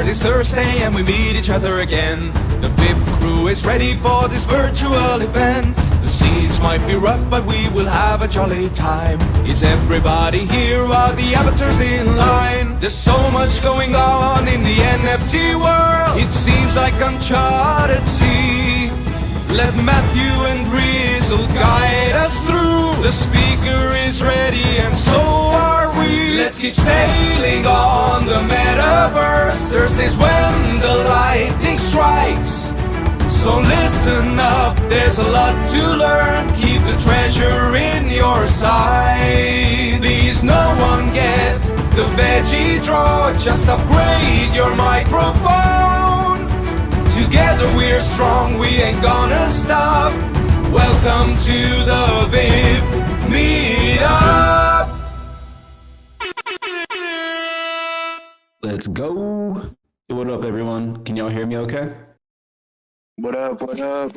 It's Thursday and we meet each other again. The VIP crew is ready for this virtual event. The seas might be rough, but we will have a jolly time. Is everybody here? Are the avatars in line? There's so much going on in the NFT world. It seems like uncharted sea. Let Matthew and Grizzle guide us through. The speaker is ready and so are we. Let's keep sailing on the Metaverse. Thursday's when the lightning strikes. So listen up, there's a lot to learn. Keep the treasure in your sight. Please no one get the veggie draw. Just upgrade your microphone. Together we're strong, we ain't gonna stop. Welcome to the VIP Meetup. Let's go. What up, everyone? Can y'all hear me okay? What up, what up?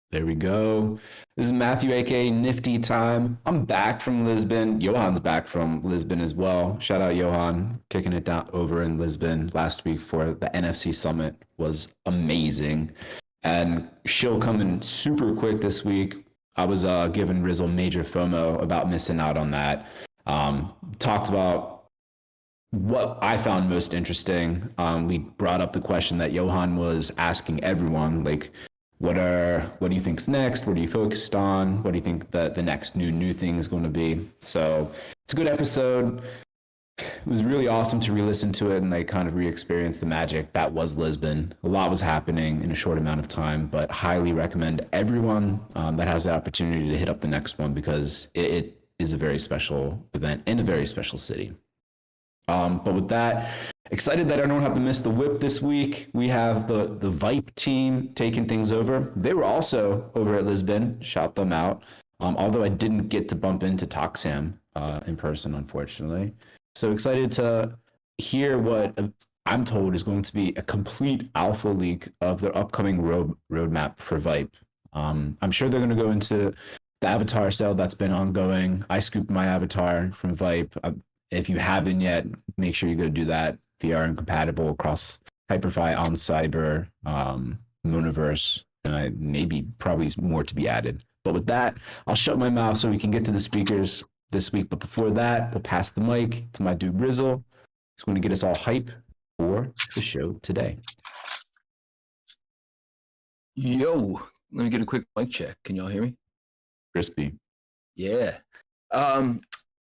There we go. This is Matthew, aka Nifty Time. I'm back from Lisbon. Johan's back from Lisbon as well. Shout out Johan, kicking it down over in Lisbon last week for the NFC Summit was amazing. And show coming super quick this week. I was giving Rizzle major FOMO about missing out on that. Talked about what I found most interesting. We brought up the question that Johan was asking everyone, like, what do you think's next? What are you focused on? What do you think that the next new thing is going to be? So it's a good episode. It was really awesome to re-listen to it and like kind of re-experience the magic that was Lisbon. A lot was happening in a short amount of time, but highly recommend everyone that has the opportunity to hit up the next one because it is a very special event in a very special city. But with that, excited that I don't have to miss the WIP this week. We have the Vipe team taking things over. They were also over at Lisbon. Shout them out. Although I didn't get to bump into Toxam in person, unfortunately. So excited to hear what I'm told is going to be a complete alpha leak of their upcoming roadmap for Vipe. I'm sure they're going to go into the avatar sale that's been ongoing. I scooped my avatar from Vipe. If you haven't yet, make sure you go do that. VR incompatible across Hyperfi, on Cyber, Mooniverse, and probably more to be added. But with that, I'll shut my mouth so we can get to the speakers this week. But before that, we'll pass the mic to my dude Rizzle. He's going to get us all hype for the show today. Yo, let me get a quick mic check. Can y'all hear me? Crispy. Yeah.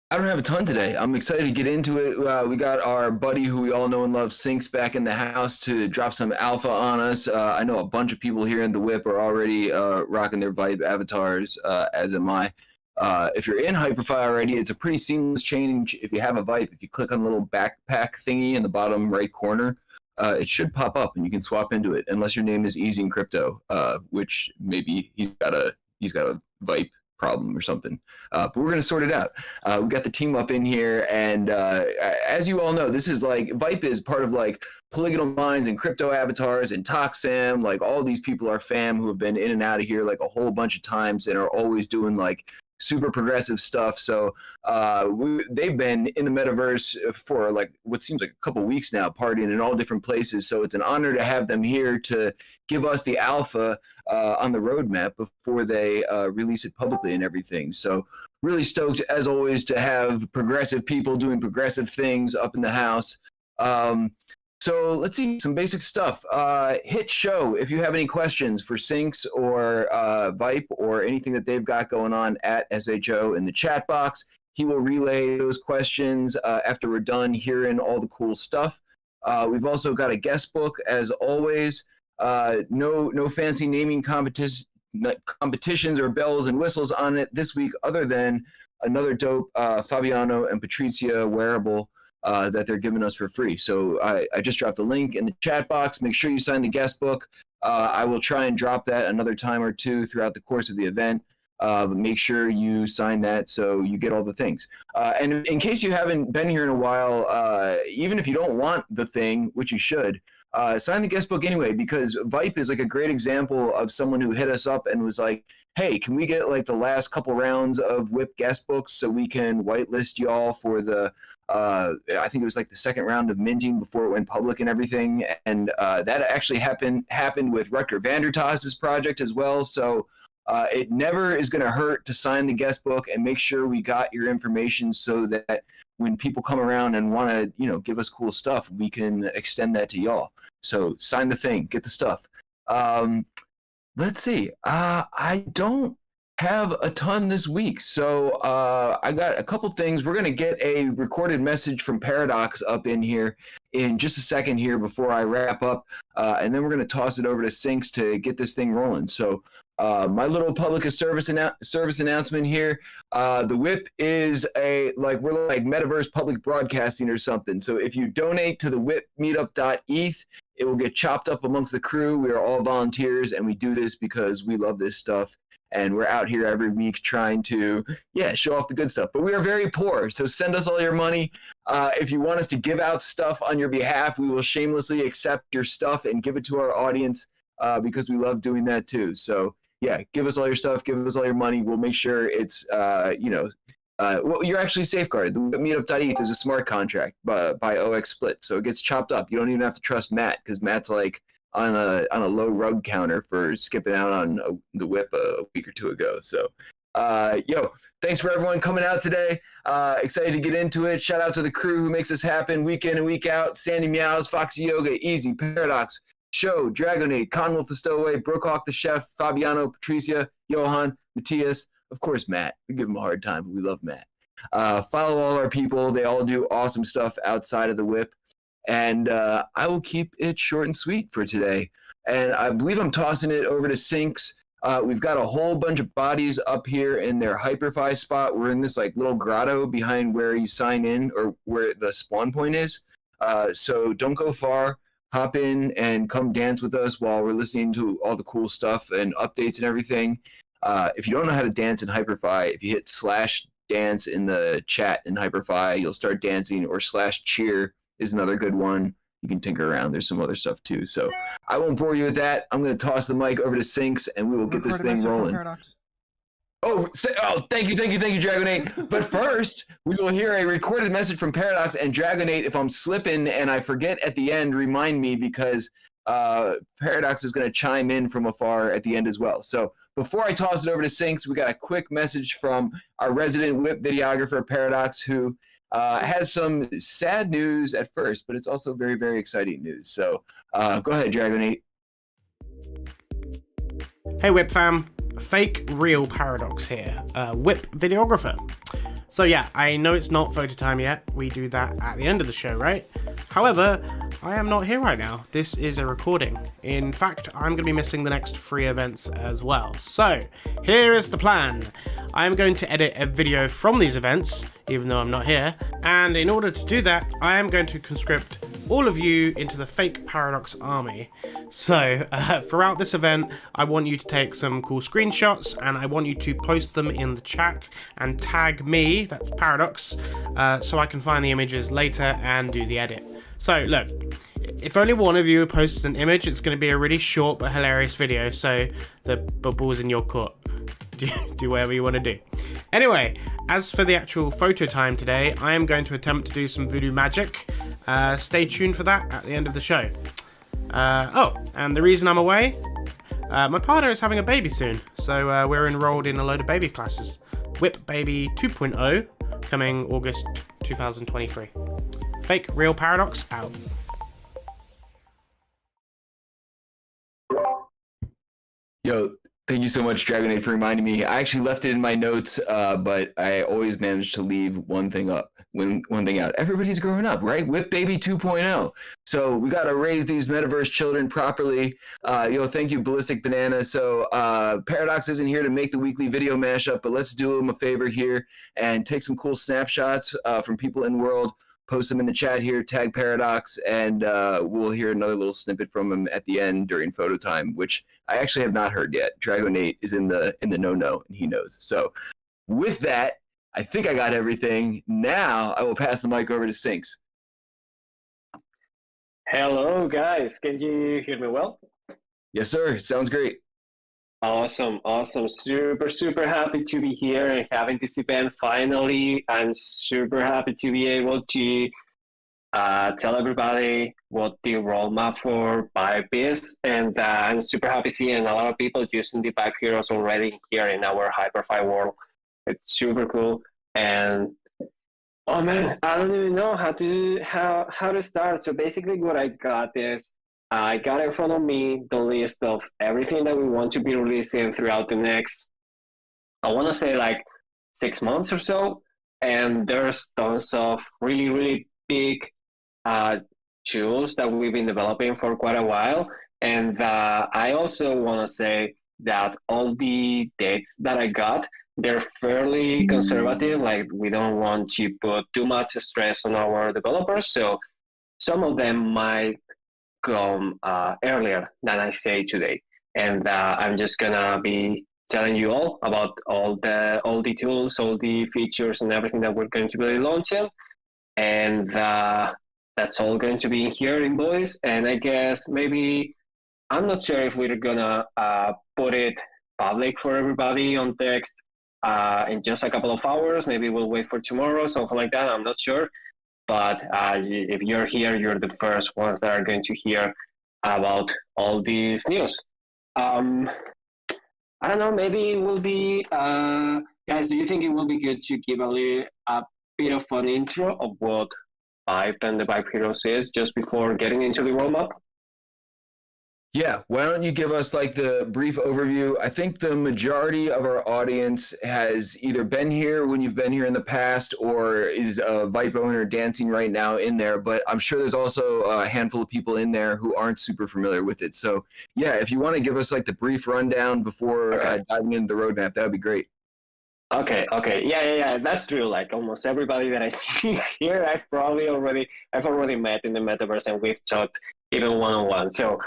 I don't have a ton today. I'm excited to get into it. We got our buddy who we all know and love, Sinks, back in the house to drop some alpha on us. I know a bunch of people here in the WIP are already rocking their Vibe avatars, as am I. If you're in Hyperfi already, it's a pretty seamless change. If you have a Vibe, if you click on the little backpack thingy in the bottom right corner, it should pop up and you can swap into it, unless your name is Easy in Crypto, which maybe he's got a Vibe problem or something, but we're going to sort it out. We got the team up in here, and as you all know, this is like Vipe is part of like Polygonal Minds and Crypto Avatars and Toxam. Like all these people are fam who have been in and out of here like a whole bunch of times and are always doing like super progressive stuff. So they've been in the Metaverse for like what seems like a couple weeks now, partying in all different places. So it's an honor to have them here to give us the alpha on the roadmap before they release it publicly and everything. So really stoked, as always, to have progressive people doing progressive things up in the house. So let's see some basic stuff. Hit show if you have any questions for Sinks or Vipe or anything that they've got going on at SHO in the chat box. He will relay those questions after we're done hearing all the cool stuff. We've also got a guest book, as always. No fancy naming competitions or bells and whistles on it this week, other than another dope Fabiano and Patrizia wearable that they're giving us for free. So I just dropped the link in the chat box. Make sure you sign the guest book. I will try and drop that another time or two throughout the course of the event. But make sure you sign that so you get all the things. And in case you haven't been here in a while, even if you don't want the thing, which you should, sign the guest book anyway, because Vipe is like a great example of someone who hit us up and was like, hey, can we get like the last couple rounds of WIP guest books so we can whitelist y'all for the, I think it was like the second round of minting before it went public and everything. And that actually happened with Rutger Vandertas's project as well. So it never is going to hurt to sign the guest book and make sure we got your information so that when people come around and want to, you know, give us cool stuff, we can extend that to y'all. So sign the thing, get the stuff. Let's see. I don't have a ton this week. So I got a couple things. We're going to get a recorded message from Paradox up in here in just a second here before I wrap up. And then we're going to toss it over to Sinks to get this thing rolling. So my little public service announcement here. The WIP is we're like Metaverse public broadcasting or something. So if you donate to the WIP Meetup.eth, it will get chopped up amongst the crew. We are all volunteers, and we do this because we love this stuff. And we're out here every week trying to, show off the good stuff. But we are very poor, so send us all your money. If you want us to give out stuff on your behalf, we will shamelessly accept your stuff and give it to our audience because we love doing that too. So, give us all your stuff, give us all your money. We'll make sure it's, you're actually safeguarded. The Meetup.eth is a smart contract by OX Split, so it gets chopped up. You don't even have to trust Matt because Matt's like on a low rug counter for skipping out on the WIP a week or two ago. So, thanks for everyone coming out today. Excited to get into it. Shout out to the crew who makes this happen week in and week out. Sandy Meows, Foxy Yoga, Easy, Paradox, Show, Dragonade, Conwolf the Stowaway, Brookhawk the Chef, Fabiano, Patricia, Johan, Matthias, of course, Matt. We give him a hard time, but we love Matt. Follow all our people. They all do awesome stuff outside of the WIP. And I will keep it short and sweet for today. And I believe I'm tossing it over to Sinks. We've got a whole bunch of bodies up here in their Hyperfi spot. We're in this like little grotto behind where you sign in or where the spawn point is. So don't go far. Hop in and come dance with us while we're listening to all the cool stuff and updates and everything. If you don't know how to dance in Hyperfi, if you hit /dance in the chat in Hyperfi, you'll start dancing, or /cheer is another good one. You can tinker around. There's some other stuff too. So I won't bore you with that. I'm going to toss the mic over to Sinks and we will get this thing rolling. Oh, thank you, Dragonate. But first, we will hear a recorded message from Paradox. And Dragonate, if I'm slipping and I forget at the end, remind me, because Paradox is going to chime in from afar at the end as well. So before I toss it over to Sinks, we got a quick message from our resident WIP videographer, Paradox, who has some sad news at first, but it's also very, very exciting news. So go ahead, Dragonate. Hey, WIP fam. Fake real Paradox here, WIP videographer. So yeah, I know it's not photo time yet. We do that at the end of the show, right? However, I am not here right now. This is a recording. In fact, I'm going to be missing the next 3 events as well. So here is the plan. I'm going to edit a video from these events, even though I'm not here. And in order to do that, I am going to conscript all of you into the fake Paradox army. So throughout this event, I want you to take some cool screenshots and I want you to post them in the chat and tag me, that's Paradox, so I can find the images later and do the edit. So look, if only one of you posts an image, it's going to be a really short but hilarious video, so the ball's in your court. Do whatever you want to do. Anyway, as for the actual photo time today, I am going to attempt to do some voodoo magic. Stay tuned for that at the end of the show. And the reason I'm away, my partner is having a baby soon, so we're enrolled in a load of baby classes. WIP Baby 2.0, coming August 2023. Fake real Paradox out. Yo, thank you so much, Dragonade, for reminding me. I actually left it in my notes, but I always manage to leave one thing out. Everybody's growing up, right? WIP Baby 2.0. So we got to raise these Metaverse children properly. Thank you, Ballistic Banana. So Paradox isn't here to make the weekly video mashup, but let's do him a favor here and take some cool snapshots from people in the world. Post them in the chat here, tag Paradox, and we'll hear another little snippet from him at the end during photo time, which I actually have not heard yet. Dragonate is in the no-no, and he knows. So with that, I think I got everything. Now I will pass the mic over to Sinks. Hello, guys. Can you hear me well? Yes, sir. Sounds great. Awesome, awesome. Super happy to be here and having this event finally. I'm super happy to be able to tell everybody what the roadmap for Vipe is. And I'm super happy seeing a lot of people using the Vipe Heroes already here in our HyperFi world. It's super cool. And oh man, I don't even know how to start. So basically, what I got is I got in front of me the list of everything that we want to be releasing throughout the next, I want to say like 6 months or so, and there's tons of really big uh, tools that we've been developing for quite a while. And I also want to say that all the dates that I got, they're fairly conservative. Like we don't want to put too much stress on our developers. So some of them might come earlier than I say today. And I'm just gonna be telling you all about all the tools, all the features, and everything that we're going to be launching. And that's all going to be in here in voice. And I guess maybe I'm not sure if we're gonna put it public for everybody on text in just a couple of hours. Maybe we'll wait for tomorrow, something like that. I'm not sure. But if you're here, you're the first ones that are going to hear about all these news. I don't know. Maybe it will be, guys. Do you think it will be good to give a bit of an intro of what Vipe and the Vipe Heroes is just before getting into the roadmap? Yeah, why don't you give us like the brief overview? I think the majority of our audience has either been here when you've been here in the past or is a Vipe owner dancing right now in there, but I'm sure there's also a handful of people in there who aren't super familiar with it. So yeah, if you want to give us like the brief rundown before diving into the roadmap, that would be great. Okay. Yeah. That's true. Like almost everybody that I see here, I've already met in the metaverse, and we've talked even one on one. So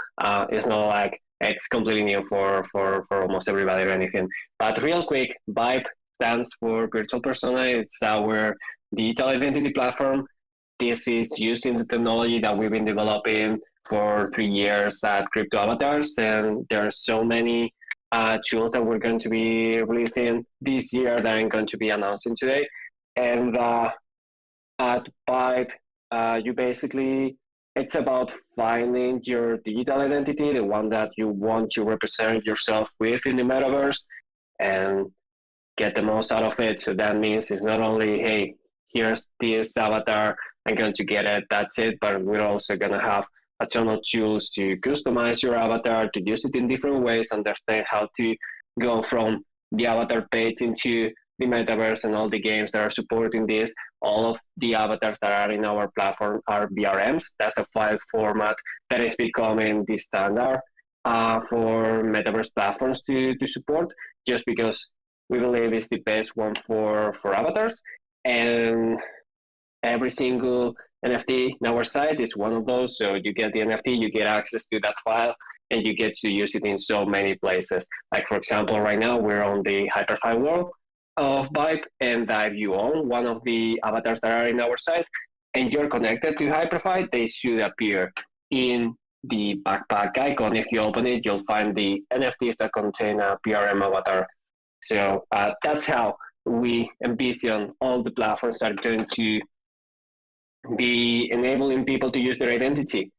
it's not like it's completely new for almost everybody or anything. But real quick, Vibe stands for Virtual Persona. It's our digital identity platform. This is using the technology that we've been developing for 3 years at Crypto Avatars, and there are so many tools that we're going to be releasing this year that I'm going to be announcing today. And at Vibe, you basically, it's about finding your digital identity, the one that you want to represent yourself with in the metaverse, and get the most out of it. So that means it's not only, hey, here's this avatar, I'm going to get it, that's it, but we're also going to have a ton of tools to customize your avatar, to use it in different ways, understand how to go from the avatar page into the metaverse and all the games that are supporting this. All of the avatars that are in our platform are VRMs. That's a file format that is becoming the standard for metaverse platforms to support, just because we believe it's the best one for avatars. And every single NFT in our site is one of those. So you get the NFT, you get access to that file, and you get to use it in so many places. Like for example, right now we're on the HyperFi world of Vibe, and if you own one of the avatars that are in our site and you're connected to HyperFi, they should appear in the backpack icon. If you open it, you'll find the NFTs that contain a PRM avatar. So that's how we envision all the platforms are going to be enabling people to use their identity.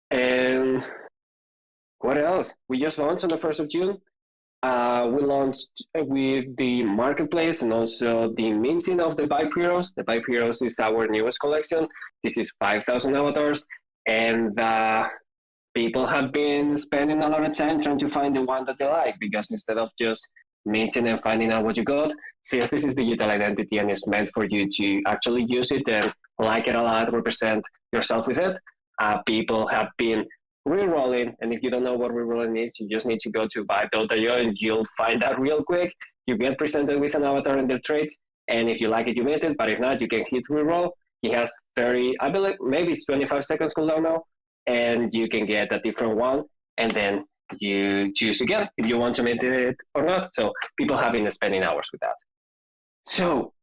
And what else? We just launched on the 1st of June. We launched with the marketplace and also the minting of the Vipe Heroes. The Vipe Heroes is our newest collection. This is 5,000 avatars, and people have been spending a lot of time trying to find the one that they like, because instead of just minting and finding out what you got, since this is digital identity and it's meant for you to actually use it and like it a lot, represent yourself with it, people have been re-rolling. And if you don't know what re-rolling is, you just need to go to vibe.io and you'll find that real quick. You get presented with an avatar and their traits, and if you like it, you mint it, but if not, you can hit re-roll. He has 30, I believe, maybe it's 25 seconds cooldown now, and you can get a different one, and then you choose again if you want to mint it or not. So people have been spending hours with that. So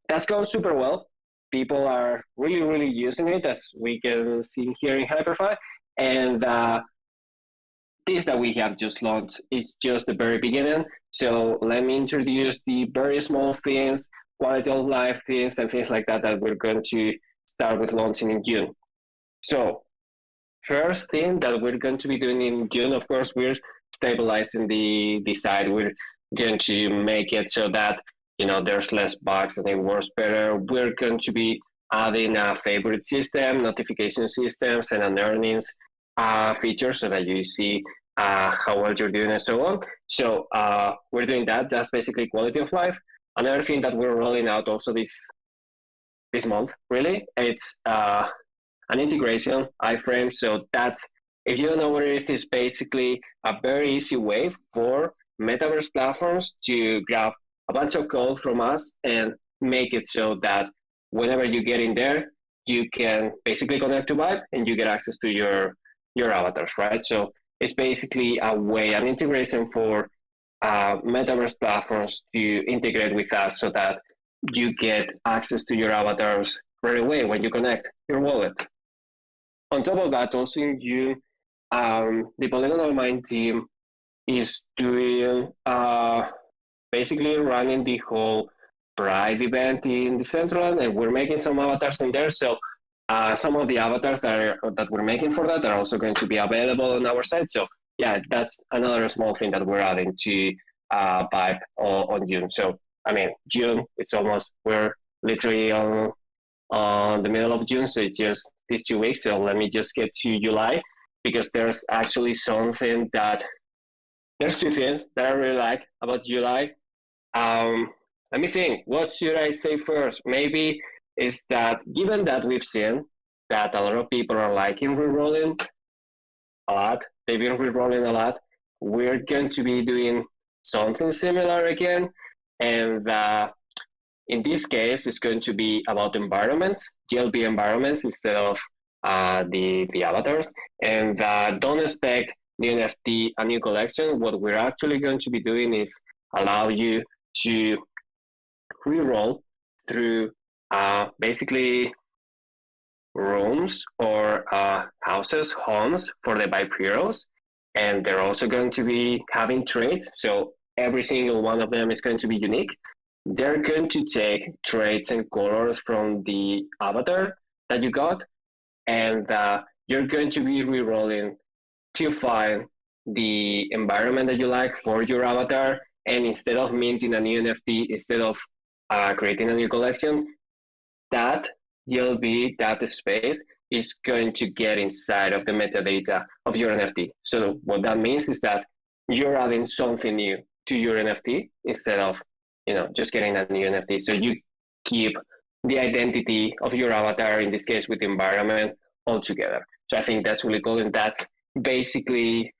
that's going super well. people are really, really using it, as we can see here in Hyperfy. And this that we have just launched is just the very beginning. So let me introduce the very small things, quality of life things, and things like that that we're going to start with launching in June. So first thing that we're going to be doing in June, of course, we're stabilizing the site. We're going to make it so that there's less bugs and it works better. We're going to be adding a favorite system, notification systems, and an earnings feature so that you see how well you're doing and so on. So we're doing that. That's basically quality of life. Another thing that we're rolling out also this month, really, it's an integration iframe. So that's, if you don't know what it is basically a very easy way for Metaverse platforms to grab a bunch of code from us and make it so that whenever you get in there, you can basically connect to Vipe and you get access to your avatars, right? So it's basically a way, an integration for Metaverse platforms to integrate with us so that you get access to your avatars right away when you connect your wallet. On top of that, also in June, the Polygonal Mind team is doing basically running the whole Pride event in Decentraland, and we're making some avatars in there. So some of the avatars that we're making for that are also going to be available on our site. So yeah, that's another small thing that we're adding to Vipe on June. So I mean, June, it's almost, we're literally on the middle of June, so it's just these 2 weeks. So let me just get to July, because there's actually something that, there's two things that I really like about July. Let me think, what should I say first? Maybe is that, given that we've seen that a lot of people are liking rerolling a lot, they've been rerolling a lot, we're going to be doing something similar again. And in this case, it's going to be about environments, GLB environments, instead of the avatars. And don't expect the NFT a new collection. What we're actually going to be doing is allow you to reroll through basically rooms or houses, homes for the Vipe heroes. And they're also going to be having traits. So every single one of them is going to be unique. They're going to take traits and colors from the avatar that you got, and you're going to be rerolling to find the environment that you like for your avatar. And instead of minting a new NFT, instead of creating a new collection, that GLB, that space is going to get inside of the metadata of your NFT. So what that means is that you're adding something new to your NFT instead of just getting a new NFT. So you keep the identity of your avatar, in this case with the environment, all together. So I think that's really cool, and that's basically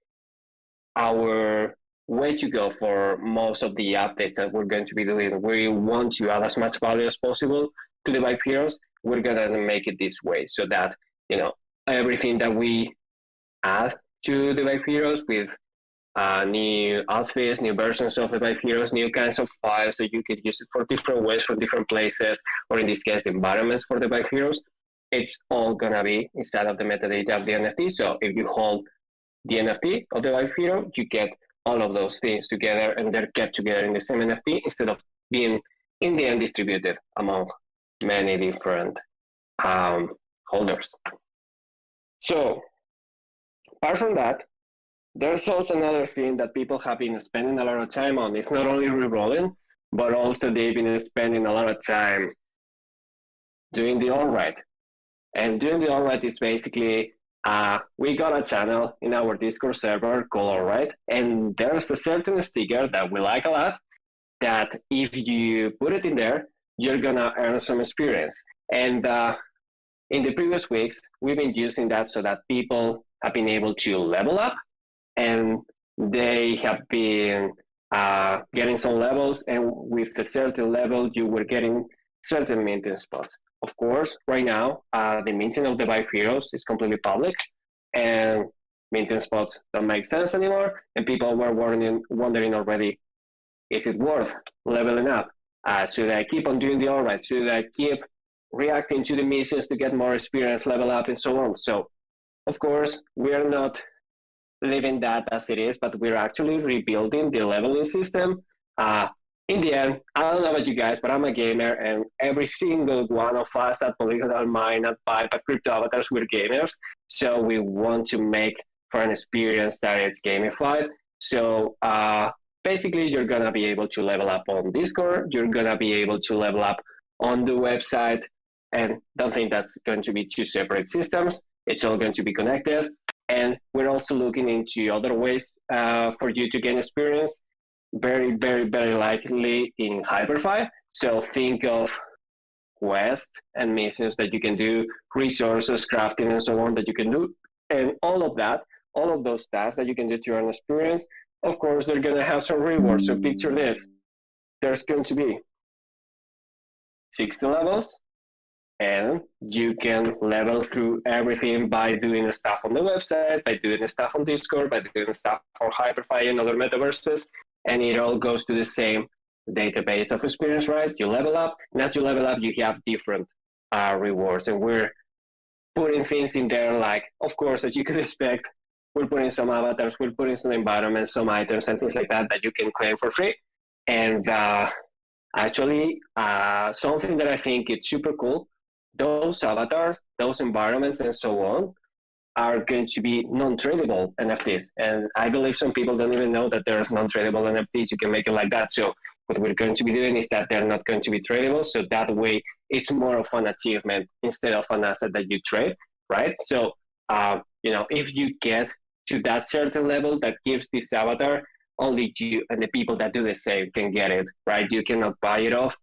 our way to go for most of the updates that we're going to be doing. We want to add as much value as possible to the Vipe heroes. We're gonna make it this way so that everything that we add to the Vipe heroes with new outfits, new versions of the Vipe heroes, new kinds of files, so you could use it for different ways, for different places, or in this case, the environments for the Vipe heroes. It's all gonna be inside of the metadata of the NFT. So if you hold the NFT of the Vipe hero, you get all of those things together, and they're kept together in the same NFT instead of being in the end distributed among many different holders. So apart from that, there's also another thing that people have been spending a lot of time on. It's not only rerolling, but also they've been spending a lot of time doing the all-right. And doing the all-right is basically, we got a channel in our Discord server called All-Right, and there's a certain sticker that we like a lot, that if you put it in there, you're gonna earn some experience. And in the previous weeks, we've been using that so that people have been able to level up, and they have been getting some levels, and with a certain level, you were getting certain minting spots. Of course, right now, the minting of the Vipe heroes is completely public, and minting spots don't make sense anymore, and people were wondering already, is it worth leveling up? Should I keep on doing the all-right? Should I keep reacting to the missions to get more experience, level up, and so on. So, of course, we are not leaving that as it is, but we're actually rebuilding the leveling system. In the end, I don't know about you guys, but I'm a gamer, and every single one of us at Polygonal Mind, at Vipe, at Crypto Avatars, we're gamers. So we want to make for an experience that it's gamified. So basically, you're going to be able to level up on Discord. You're going to be able to level up on the website. And don't think that's going to be two separate systems. It's all going to be connected. And we're also looking into other ways for you to gain experience. Very, very, very likely in Hyperfi. So think of quests and missions that you can do, resources, crafting, and so on that you can do. And all of that, all of those tasks that you can do to earn experience, of course, they're going to have some rewards. So picture this. There's going to be 60 levels, and you can level through everything by doing stuff on the website, by doing stuff on Discord, by doing stuff for Hyperfi and other metaverses. And it all goes to the same database of experience, right? You level up, and as you level up, you have different rewards. And we're putting things in there like, of course, as you could expect, we're putting some avatars, we're putting some environments, some items, and things like that that you can claim for free. And actually, something that I think is super cool, those avatars, those environments, and so on, are going to be non-tradable NFTs. And I believe some people don't even know that there's non-tradable NFTs. You can make it like that. So what we're going to be doing is that they're not going to be tradable. So that way it's more of an achievement instead of an asset that you trade, right? So, if you get to that certain level that gives this avatar, only you and the people that do the same can get it, right? You cannot buy it off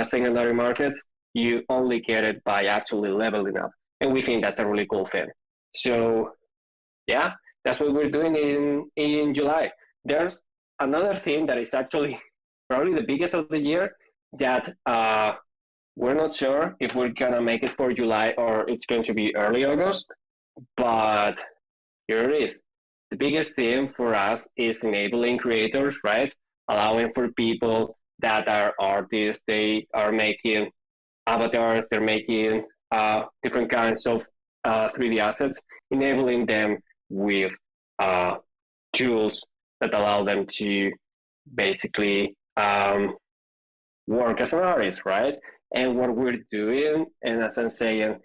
secondary markets. You only get it by actually leveling up. And we think that's a really cool thing. So, yeah, that's what we're doing in July. There's another thing that is actually probably the biggest of the year that we're not sure if we're going to make it for July or it's going to be early August, but here it is. The biggest thing for us is enabling creators, right? Allowing for people that are artists, they are making avatars, they're making different kinds of 3D assets, enabling them with tools that allow them to basically work as an artist, right? And what we're doing, and as I'm saying,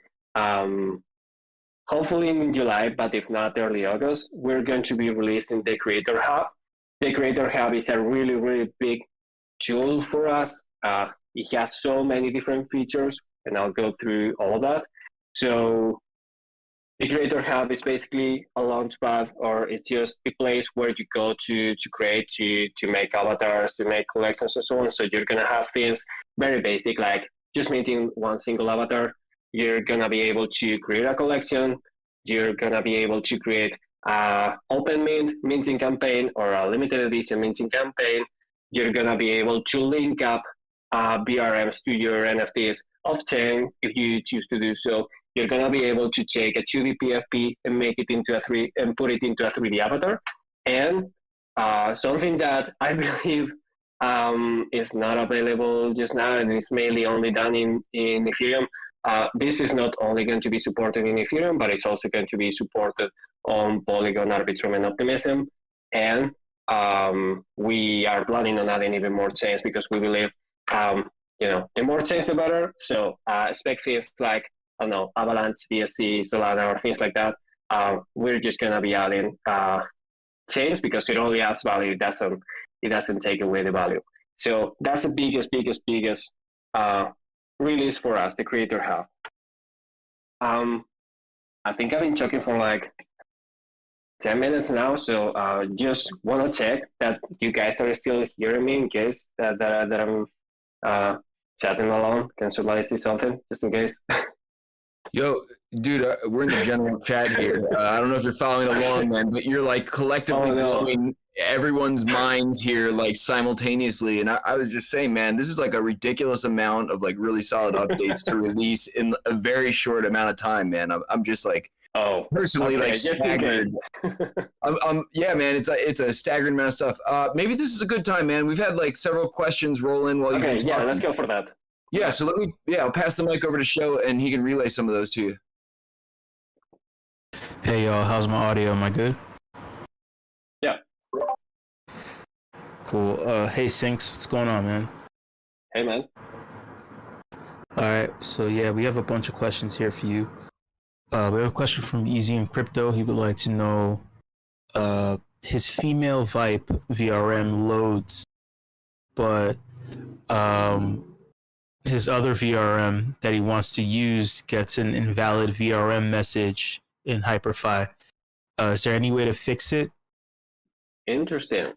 hopefully in July, but if not early August, we're going to be releasing the Creator Hub. The Creator Hub is a really, really big tool for us. It has so many different features, and I'll go through all of that. So the Creator Hub is basically a launchpad, or it's just a place where you go to create, to make avatars, to make collections, and so on. So you're going to have things very basic, like just minting one single avatar. You're going to be able to create a collection. You're going to be able to create an open minting campaign or a limited edition minting campaign. You're going to be able to link up BRMs to your NFTs of 10 if you choose to do so. You're going to be able to take a 2D PFP and make it into a 3 and put it into a 3D avatar. And something that I believe is not available just now, and it's mainly only done in Ethereum. This is not only going to be supported in Ethereum, but it's also going to be supported on Polygon, Arbitrum, and Optimism. And we are planning on adding even more chains because we believe, the more chains, the better. So expect things like, I don't know, Avalanche, BSC, Solana, or things like that. We're just going to be adding chains because it only adds value. It doesn't take away the value. So that's the biggest release for us, the Creator Hub. I think I've been talking for like 10 minutes now, so just want to check that you guys are still hearing me in case that I'm chatting along. Can somebody see something, just in case? Yo, dude, we're in the general chat here. I don't know if you're following along, man, but you're like collectively blowing everyone's minds here like simultaneously. And I was just saying, man, this is like a ridiculous amount of like really solid updates to release in a very short amount of time, man. I'm just like, personally, like staggered. Yeah, man, it's a staggering amount of stuff. Maybe this is a good time, man. We've had like several questions roll in while you've been talking. Yeah, let's go for that. Yeah, so I'll pass the mic over to Show and he can relay some of those to you. Hey y'all, how's my audio? Am I good? Yeah. Cool. Hey Sinks, what's going on, man? Hey, man. All right, so yeah, we have a bunch of questions here for you. We have a question from Easy in Crypto. He would like to know, his female Vipe VRM loads, but his other VRM that he wants to use gets an invalid VRM message in Hyperfy. Is there any way to fix it? Interesting.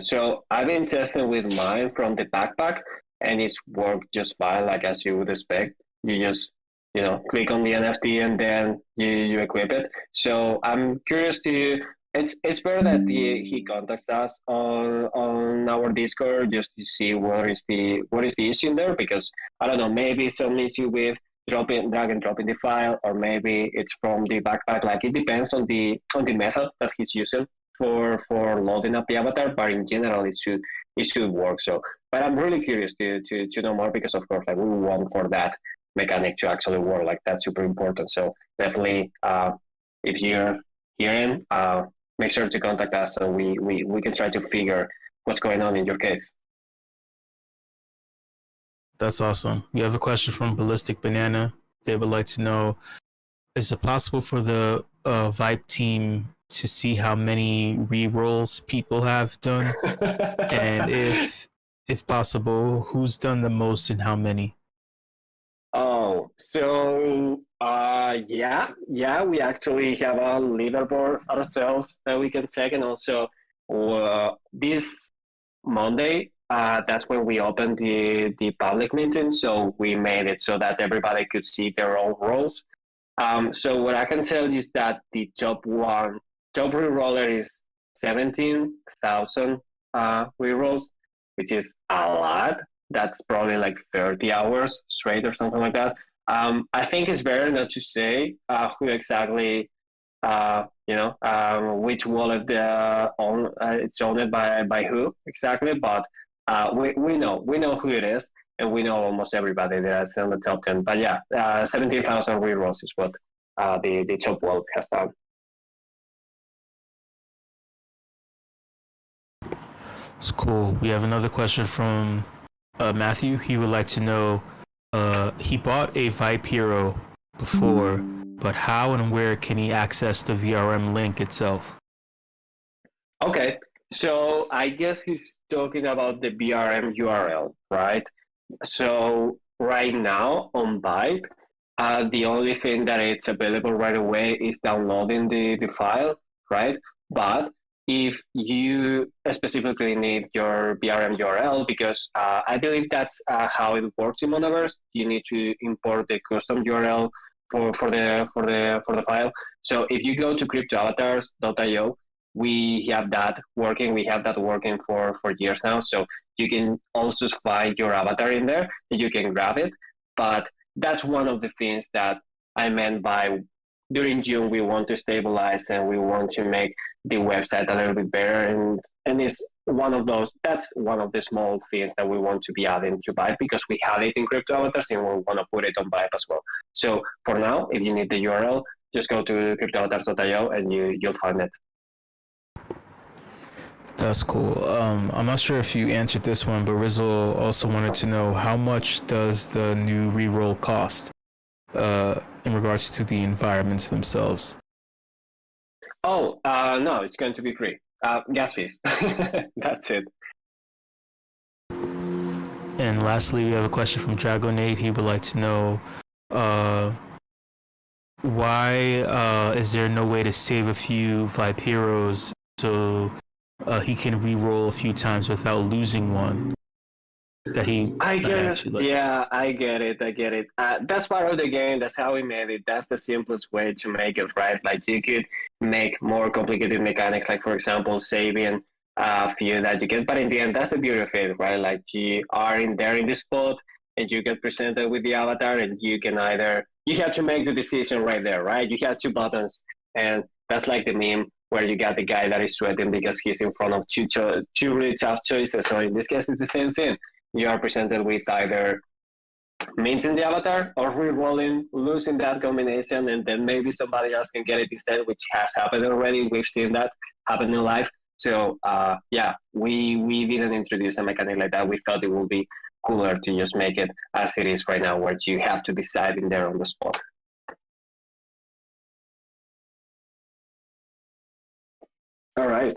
So I've been testing with mine from the backpack, and it's worked just fine, like as you would expect. You just click on the NFT and then you equip it. So I'm curious to. It's better that he contacts us on our Discord just to see what is the issue in there, because I don't know, maybe some issue with drag and dropping the file, or maybe it's from the backpack. Like, it depends on the method that he's using for loading up the avatar, but in general it should work. So, but I'm really curious to know more, because of course, like, we want for that mechanic to actually work. Like, that's super important. So definitely, if you're hearing, make sure to contact us so we can try to figure what's going on in your case. That's awesome. We have a question from Ballistic Banana. They would like to know, is it possible for the Vipe team to see how many re-rolls people have done? And if possible, who's done the most and how many? Oh, so yeah, we actually have a leaderboard ourselves that we can check, and also this Monday, that's when we opened the public meeting. So we made it so that everybody could see their own roles. So what I can tell you is that the top reroller is 17,000 rerolls, which is a lot. That's probably like 30 hours straight or something like that. I think it's better not to say who exactly, which wallet it's owned by who exactly, but we know who it is, and we know almost everybody that's in the top 10. But yeah, 17,000 rerolls is what the top wallet has done. It's cool. We have another question from Matthew. He would like to know, he bought a Vipe Hero before, but how and where can he access the VRM link itself? Okay, so I guess he's talking about the VRM URL, right? So right now on Vipe, the only thing that it's available right away is downloading the file, right? But if you specifically need your VRM URL, because I believe that's how it works in Metaverse, you need to import the custom URL for the file. So if you go to cryptoavatars.io, we have that working. We have that working for years now. So you can also find your avatar in there, and you can grab it. But that's one of the things that I meant by during June, we want to stabilize and we want to make the website a little bit better. And it's that's one of the small things that we want to be adding to Vipe, because we have it in Crypto Avatars and we want to put it on Vipe as well. So for now, if you need the URL, just go to cryptoavatars.io and you'll find it. That's cool. I'm not sure if you answered this one, but Rizzle also wanted to know, how much does the new reroll cost in regards to the environments themselves? Oh, no, it's going to be free. Gas fees. That's it. And lastly, we have a question from Dragonade. He would like to know, why is there no way to save a few Vipe heroes so he can re-roll a few times without losing one? I guess, yeah, I get it. That's part of the game. That's how we made it. That's the simplest way to make it, right? Like, you could make more complicated mechanics, like, for example, saving a few that you get. But in the end, that's the beauty of it, right? Like, you are in the spot, and you get presented with the avatar, and you can you have to make the decision right there, right? You have two buttons, and that's like the meme where you got the guy that is sweating because he's in front of two really tough choices. So in this case, it's the same thing. You are presented with either minting the avatar or re-rolling, losing that combination, and then maybe somebody else can get it instead, which has happened already. We've seen that happen in live. So we didn't introduce a mechanic like that. We thought it would be cooler to just make it as it is right now, where you have to decide in there on the spot. All right.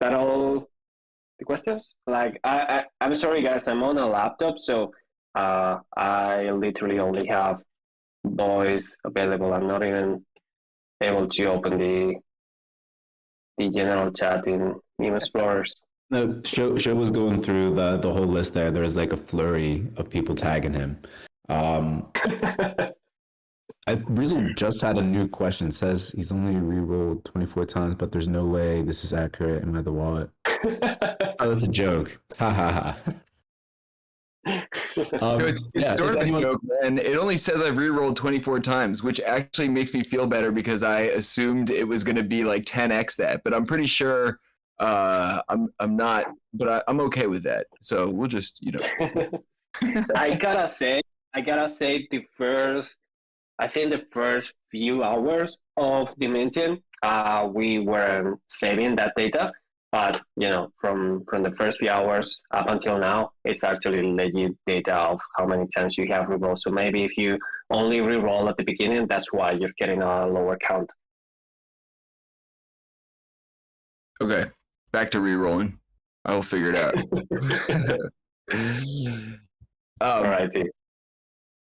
That all the questions? Like I'm sorry guys, I'm on a laptop, so I literally only have voice available. I'm not even able to open the general chat in Meme Explorers. No, show was going through the whole list there. There was like a flurry of people tagging him. Rizzle just had a new question. It says he's only re-rolled 24 times, but there's no way this is accurate. Am I the wallet? Oh, that's a joke. Ha ha ha. It's sort of a joke, and it only says I've re-rolled 24 times, which actually makes me feel better because I assumed it was going to be like 10x that, but I'm pretty sure I'm not, but I'm okay with that. So we'll just, I gotta say the first few hours of the minting, we weren't saving that data. But from the first few hours up until now, it's actually legit data of how many times you have reroll. So maybe if you only reroll at the beginning, that's why you're getting a lower count. Okay, back to rerolling. I will figure it out. Alrighty.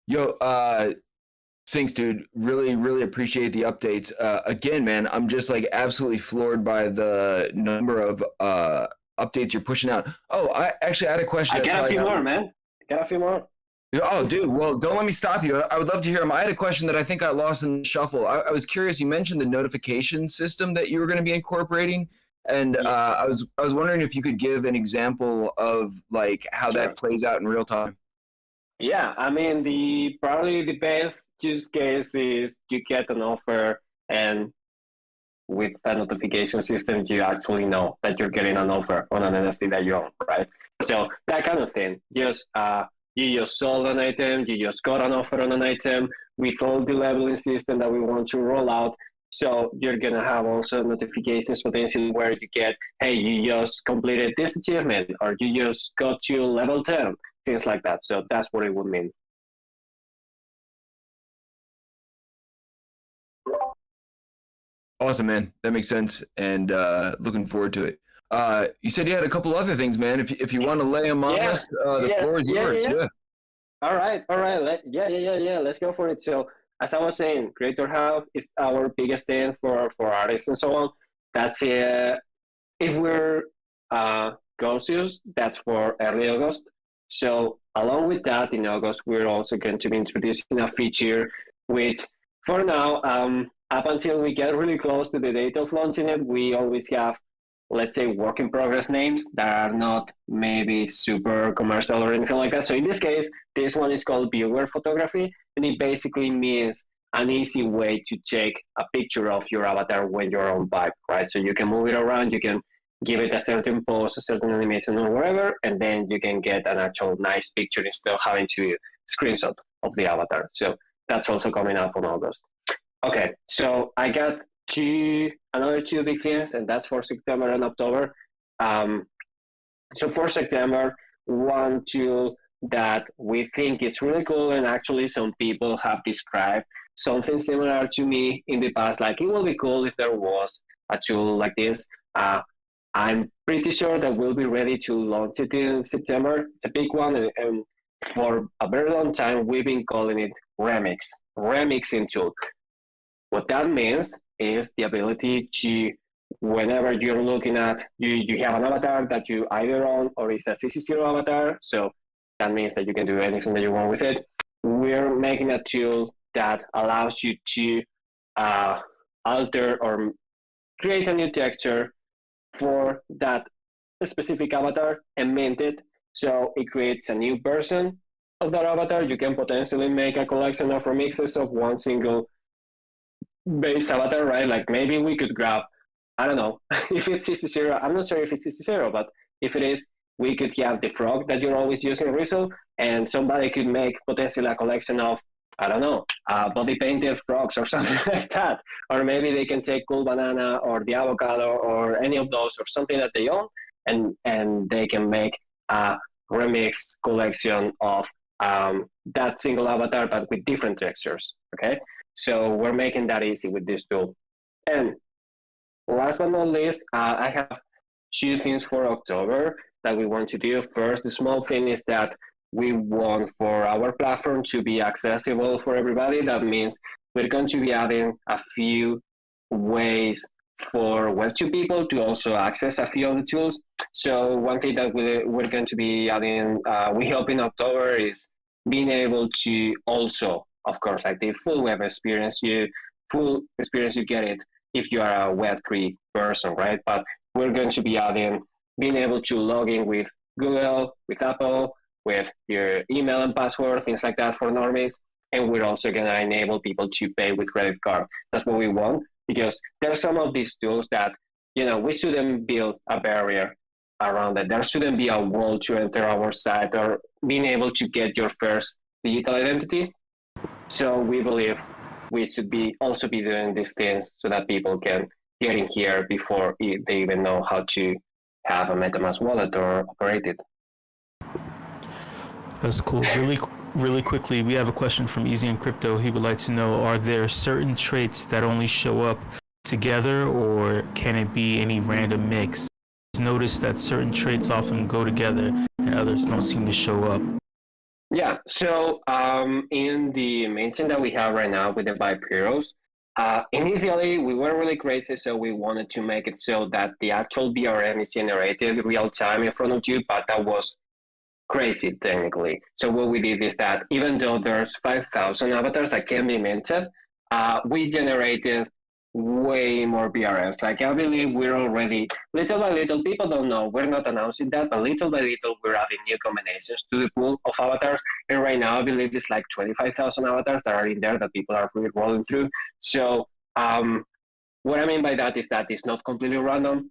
Yo, Sinks, dude, really, really appreciate the updates. Again, man, I'm just like absolutely floored by the number of updates you're pushing out. Oh, I had a question. I got a few more, man. I got a few more. Oh, dude, well, don't let me stop you. I would love to hear them. I had a question that I think got lost in the shuffle. I was curious. You mentioned the notification system that you were going to be incorporating, and I was wondering if you could give an example of like how that plays out in real time. Yeah, I mean, probably the best use case is you get an offer, and with a notification system, you actually know that you're getting an offer on an NFT that you own, right? So that kind of thing. Just you just sold an item, you just got an offer on an item with all the leveling system that we want to roll out. So you're gonna have also notifications potentially where you get, hey, you just completed this achievement, or you just got to level 10. Things like that. So that's what it would mean. Awesome, man. That makes sense. And looking forward to it. You said you had a couple other things, man. If you want to lay them on us, the floor is yours. Yeah. All right. Let's go for it. So as I was saying, Creator Hub is our biggest thing for artists and so on. That's if we're Gaussius, that's for early August. So along with that, in August, we're also going to be introducing a feature which for now, up until we get really close to the date of launching it, we always have, let's say, work in progress names that are not maybe super commercial or anything like that. So in this case, this one is called viewer photography, and it basically means an easy way to take a picture of your avatar when you're on Vipe, right? So you can move it around, you can give it a certain pose, a certain animation, or whatever, and then you can get an actual nice picture instead of having to screenshot of the avatar. So that's also coming up on August. Okay, so I got another two big things, and that's for September and October. So for September, one tool that we think is really cool, and actually some people have described something similar to me in the past, like it will be cool if there was a tool like this. I'm pretty sure that we'll be ready to launch it in September. It's a big one, and for a very long time, we've been calling it remixing tool. What that means is the ability to, whenever you're looking at, you have an avatar that you either own or is a CC0 avatar, so that means that you can do anything that you want with it. We're making a tool that allows you to alter or create a new texture for that specific avatar and mint it. So it creates a new version of that avatar. You can potentially make a collection of remixes of one single base avatar, right? Like maybe we could grab, I don't know, if it's CC0, I'm not sure if it's CC0, but if it is, we could have the frog that you're always using, Rizzo, and somebody could make potentially a collection of, I don't know, body painted frogs or something like that. Or maybe they can take Cool Banana or the avocado or any of those or something that they own, and they can make a remix collection of that single avatar, but with different textures. Okay, so we're making that easy with this tool. And last but not least, I have 2 things for October that we want to do. First, the small thing is that we want for our platform to be accessible for everybody. That means we're going to be adding a few ways for Web2 people to also access a few of the tools. So one thing that we're going to be adding, we hope in October, is being able to also, of course, like the full web experience, you get it if you are a Web3 person, right? But we're going to be adding being able to log in with Google, with Apple, with your email and password, things like that for normies. And we're also going to enable people to pay with credit card. That's what we want, because there's some of these tools that, we shouldn't build a barrier around it. There shouldn't be a wall to enter our site or being able to get your first digital identity. So we believe we should also be doing these things so that people can get in here before they even know how to have a MetaMask wallet or operate it. That's cool. Really quickly, we have a question from Easy in Crypto. He would like to know, are there certain traits that only show up together, or can it be any random mix? Notice that certain traits often go together and others don't seem to show up. Yeah, so in the main chain that we have right now with the Vipe Heroes, initially we were really crazy, so we wanted to make it so that the actual BRM is generated real time in front of you, but that was crazy technically. So what we did is that even though there's 5,000 avatars that can be minted, we generated way more BRMs. Like, I believe we're already, little by little, people don't know, we're not announcing that, but little by little, we're adding new combinations to the pool of avatars. And right now, I believe it's like 25,000 avatars that are in there that people are really rolling through. So what I mean by that is that it's not completely random.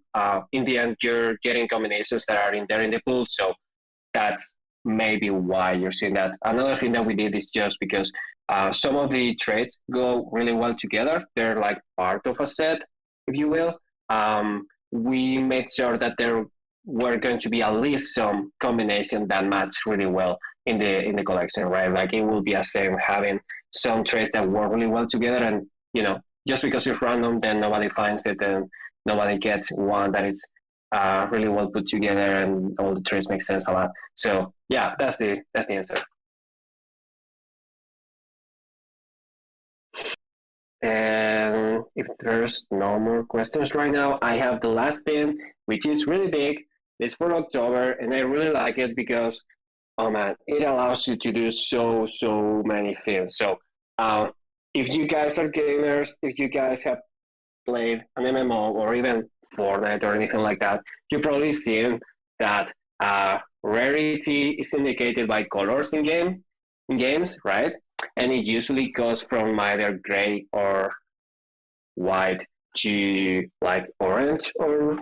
In the end, you're getting combinations that are in there in the pool. So that's maybe why you're seeing that. Another thing that we did is just because some of the traits go really well together. They're like part of a set, if you will. We made sure that there were going to be at least some combination that match really well in the collection, right? Like, it will be a same having some traits that work really well together, and just because it's random, then nobody finds it and nobody gets one that is really well put together and all the traits make sense a lot. So yeah, that's the answer. And if there's no more questions right now, I have the last thing, which is really big. It's for October, and I really like it because, oh man, it allows you to do so many things. So if you guys are gamers, if you guys have played an MMO or even Fortnite or anything like that, you've probably seen that rarity is indicated by colors in games, right? And it usually goes from either gray or white to like orange or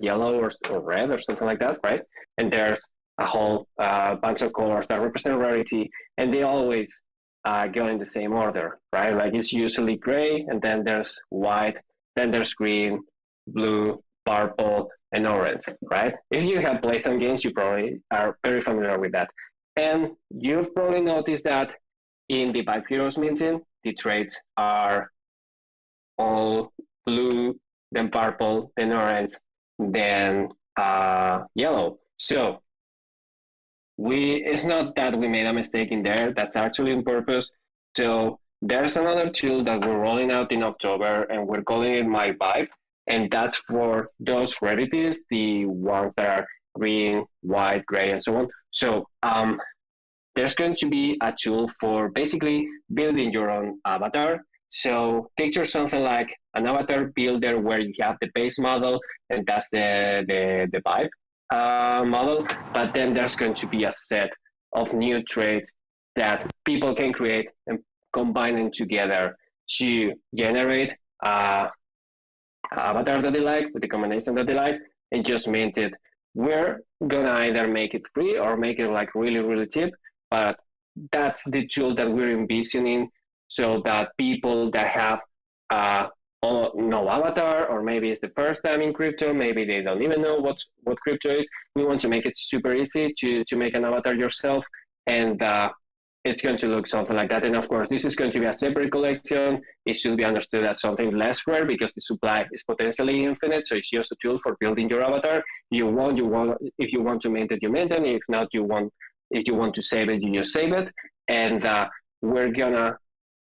yellow or red or something like that, right? And there's a whole bunch of colors that represent rarity, and they always go in the same order, right? Like, it's usually gray, and then there's white, then there's green, blue, purple, and orange, right? If you have played some games, you probably are very familiar with that. And you've probably noticed that in the Vipe Heroes minting, the traits are all blue, then purple, then orange, then yellow. So it's not that we made a mistake in there. That's actually on purpose. So there's another tool that we're rolling out in October, and we're calling it My Vibe. And that's for those rarities, the ones that are green, white, gray, and so on. So there's going to be a tool for basically building your own avatar. So picture something like an avatar builder where you have the base model, and that's the Vibe model. But then there's going to be a set of new traits that people can create and combine them together to generate avatar that they like with the combination that they like, and just mint it we're gonna either make it free or make it like really, really cheap. But that's the tool that we're envisioning, so that people that have no avatar, or maybe it's the first time in crypto, maybe they don't even know what crypto is. We want to make it super easy to make an avatar yourself, and it's going to look something like that. And of course, this is going to be a separate collection. It should be understood as something less rare because the supply is potentially infinite. So it's just a tool for building your avatar. If you want to mint it, you mint it. If not, if you want to save it, you just save it. And we're gonna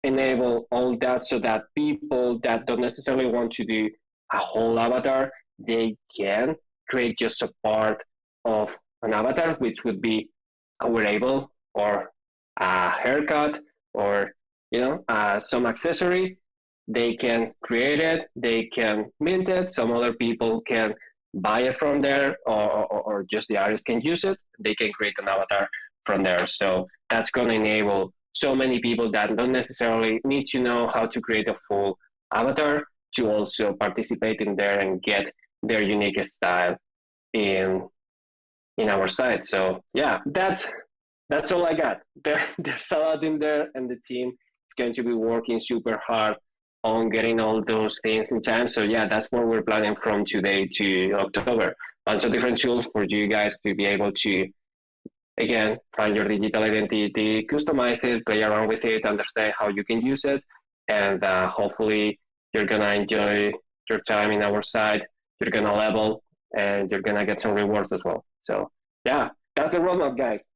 enable all that so that people that don't necessarily want to do a whole avatar, they can create just a part of an avatar, which would be a wearable or a haircut or some accessory. They can create it, they can mint it, some other people can buy it from there, or just the artist can use it. They can create an avatar from there. So that's going to enable so many people that don't necessarily need to know how to create a full avatar to also participate in there and get their unique style in our site. So yeah, that's all I got. There's a lot in there, and the team is going to be working super hard on getting all those things in time. So yeah, that's what we're planning from today to October. Bunch of different tools for you guys to be able to, again, find your digital identity, customize it, play around with it, understand how you can use it, and hopefully you're gonna enjoy your time in our site. You're gonna level, and you're gonna get some rewards as well. So yeah, that's the roadmap, guys.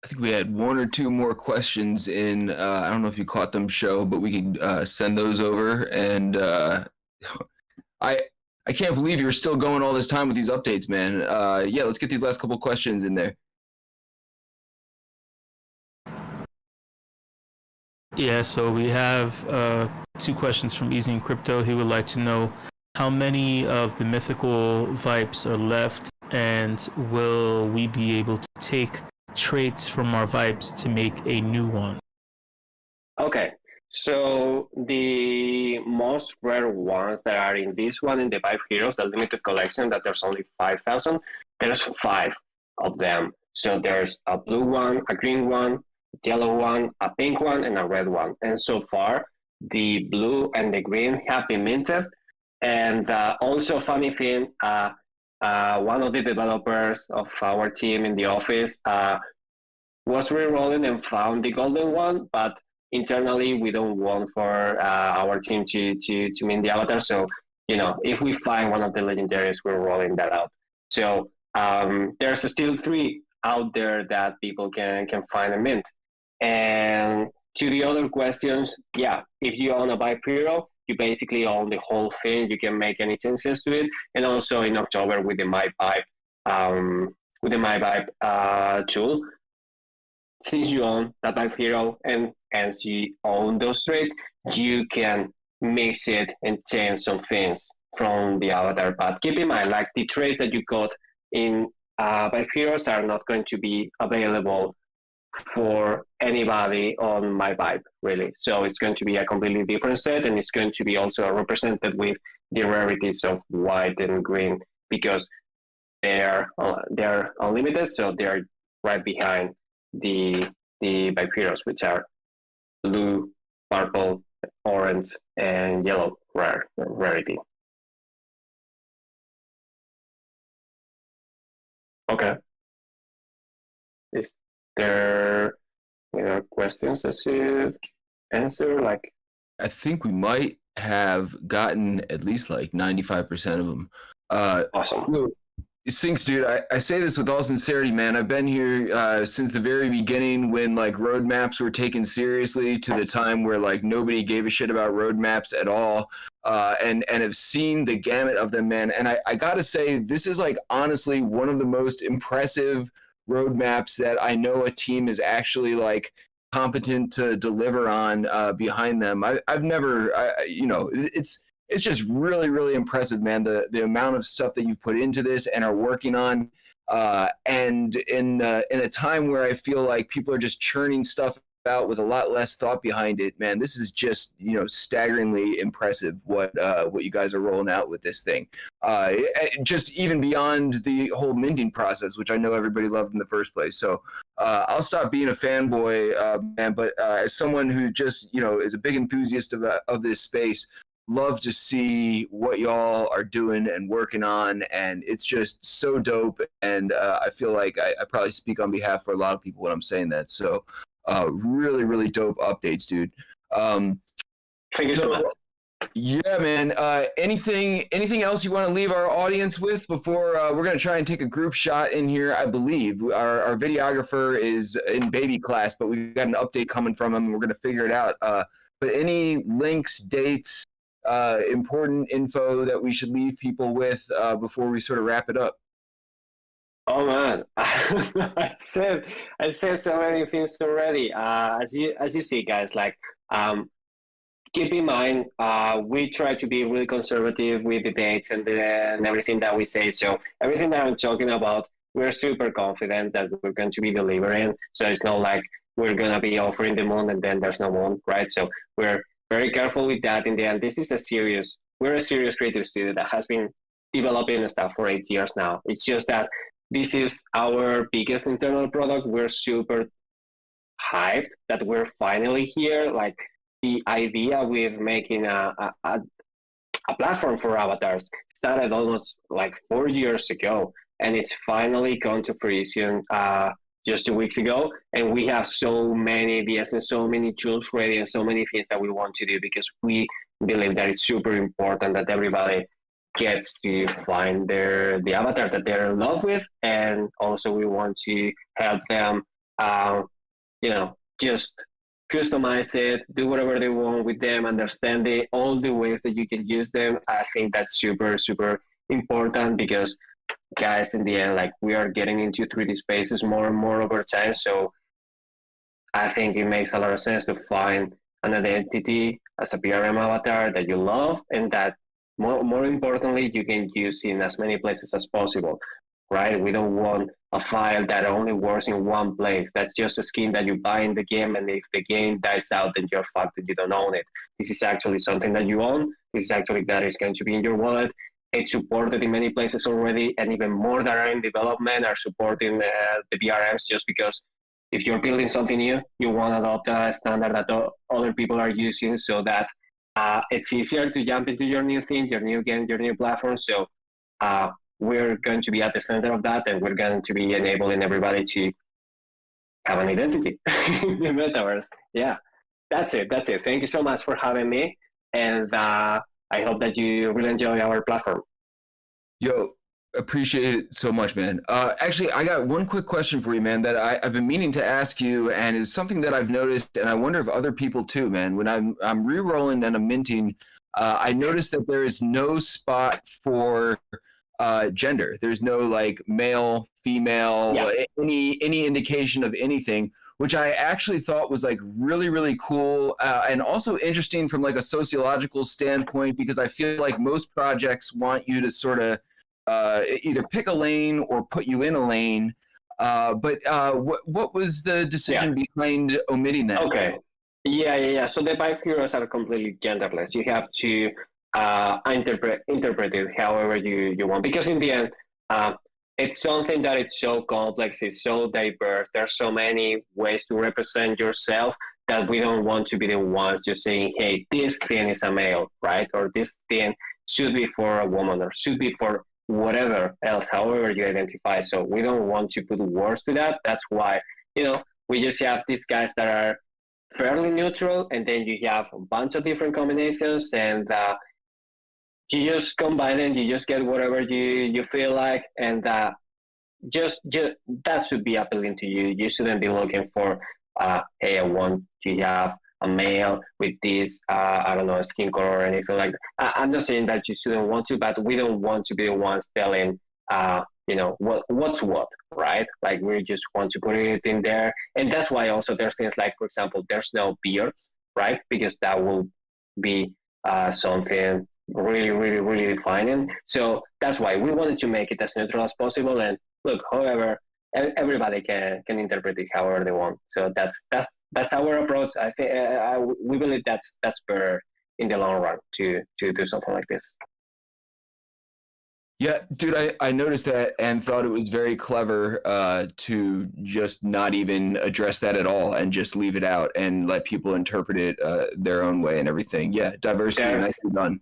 I think we had one or two more questions in. I don't know if you caught them, show, but we could send those over. And I can't believe you're still going all this time with these updates, man. Yeah, let's get these last couple questions in there. Yeah, so we have two questions from Easy in Crypto. He would like to know how many of the mythical Vipes are left, and will we be able to take traits from our Vipes to make a new one? Okay, so the most rare ones that are in this one, in the Vipe Heroes, the limited collection, that there's only 5,000, there's 5 of them. So there's a blue one, a green one, yellow one, a pink one, and a red one. And so far, the blue and the green have been minted. And also, funny thing, one of the developers of our team in the office was re-rolling and found the golden one, but internally we don't want for our team to mint the avatar. So, if we find one of the legendaries, we're rolling that out. So there's still 3 out there that people can find and mint. And to the other questions, yeah, if you own a Vipe Hero, you basically own the whole thing. You can make any changes to it. And also in October with the My Vipe tool, since you own that Vipe Hero and as you own those traits, you can mix it and change some things from the avatar. But keep in mind, like the traits that you got in Vipe Heroes are not going to be available for anybody on my Vipe, really. So it's going to be a completely different set, and it's going to be also represented with the rarities of white and green, because they're unlimited, so they're right behind the Vipe Heroes, which are blue, purple, orange, and yellow rarity. Okay. Is there questions that you answer? Like, I think we might have gotten at least like 95% of them. awesome. Sinks, dude, I say this with all sincerity, man. I've been here since the very beginning, when like roadmaps were taken seriously, to the time where like nobody gave a shit about roadmaps at all, and have seen the gamut of them, man. And I gotta say, this is like honestly one of the most impressive roadmaps that I know a team is actually like competent to deliver on behind them. I've never, it's just really, really impressive, man. The amount of stuff that you've put into this and are working on, and in a time where I feel like people are just churning stuff about with a lot less thought behind it, man, this is just, staggeringly impressive what you guys are rolling out with this thing. Just even beyond the whole minting process, which I know everybody loved in the first place. So I'll stop being a fanboy, man, but as someone who just, is a big enthusiast of this space, love to see what y'all are doing and working on, and it's just so dope. And I feel like I probably speak on behalf for a lot of people when I'm saying that. So really, really dope updates, dude. Thank you so much. Yeah, man. Anything else you want to leave our audience with before we're going to try and take a group shot in here? I believe our videographer is in baby class, but we've got an update coming from him. We're going to figure it out. But any links, dates, important info that we should leave people with before we sort of wrap it up? Oh man, I said so many things already. As you see, guys, like keep in mind, we try to be really conservative with the dates and everything that we say. So everything that I'm talking about, we're super confident that we're going to be delivering. So it's not like we're gonna be offering the moon and then there's no moon, right? So we're very careful with that. In the end, we're a serious creative studio that has been developing stuff for 8 years now. It's just that this is our biggest internal product. We're super hyped that we're finally here. Like the idea with making a platform for avatars started almost like 4 years ago, and it's finally gone to fruition just 2 weeks ago. And we have so many ideas and so many tools ready and so many things that we want to do, because we believe that it's super important that everybody gets to find the avatar that they're in love with. And also we want to help them, just customize it, do whatever they want with them, understand all the ways that you can use them. I think that's super, super important, because guys, in the end, like, we are getting into 3D spaces more and more over time. So I think it makes a lot of sense to find an identity as a PRM avatar that you love, and that more importantly, you can use in as many places as possible, right? We don't want a file that only works in one place. That's just a skin that you buy in the game, and if the game dies out, then you're fucked and you don't own it. This is actually something that you own. This is actually that is going to be in your wallet. It's supported in many places already, and even more that are in development are supporting the BRMs, just because if you're building something new, you want to adopt a standard that other people are using, so that it's easier to jump into your new thing, your new game, your new platform. So we're going to be at the center of that, and we're going to be enabling everybody to have an identity in the metaverse. Yeah, that's it. Thank you so much for having me, and I hope that you really enjoy our platform. Yo, appreciate it so much, man. Actually, I got one quick question for you, man, that I've been meaning to ask you, and it's something that I've noticed, and I wonder if other people too, man. When I'm re-rolling and I'm minting, I noticed that there is no spot for gender. There's no like male, female, any indication of anything, which I actually thought was like really, really cool, and also interesting from like a sociological standpoint, because I feel like most projects want you to sort of either pick a lane or put you in a lane. But what was the decision behind omitting that? Okay. Yeah. So the Vipe heroes are completely genderless. You have to interpret it however you want, because in the end, it's something that it's so complex, it's so diverse, there's so many ways to represent yourself, that we don't want to be the ones just saying, hey, this thing is a male, right? Or this thing should be for a woman, or should be for whatever else, however you identify. So we don't want to put words to that. That's why, we just have these guys that are fairly neutral, and then you have a bunch of different combinations, and you just combine it, you just get whatever you feel like, and just that should be appealing to you. You shouldn't be looking for, hey, I want to have a male with this, I don't know, skin color or anything like that. I'm not saying that you shouldn't want to, but we don't want to be the ones telling, what's what, right? Like, we just want to put it in there. And that's why also there's things like, for example, there's no beards, right? Because that will be something really, really, really defining. So that's why we wanted to make it as neutral as possible. And look, however, everybody can interpret it however they want. So that's our approach. I think we believe that's better in the long run to do something like this. Yeah, dude, I noticed that and thought it was very clever to just not even address that at all and just leave it out and let people interpret it their own way and everything. Yeah, diversity, nicely done.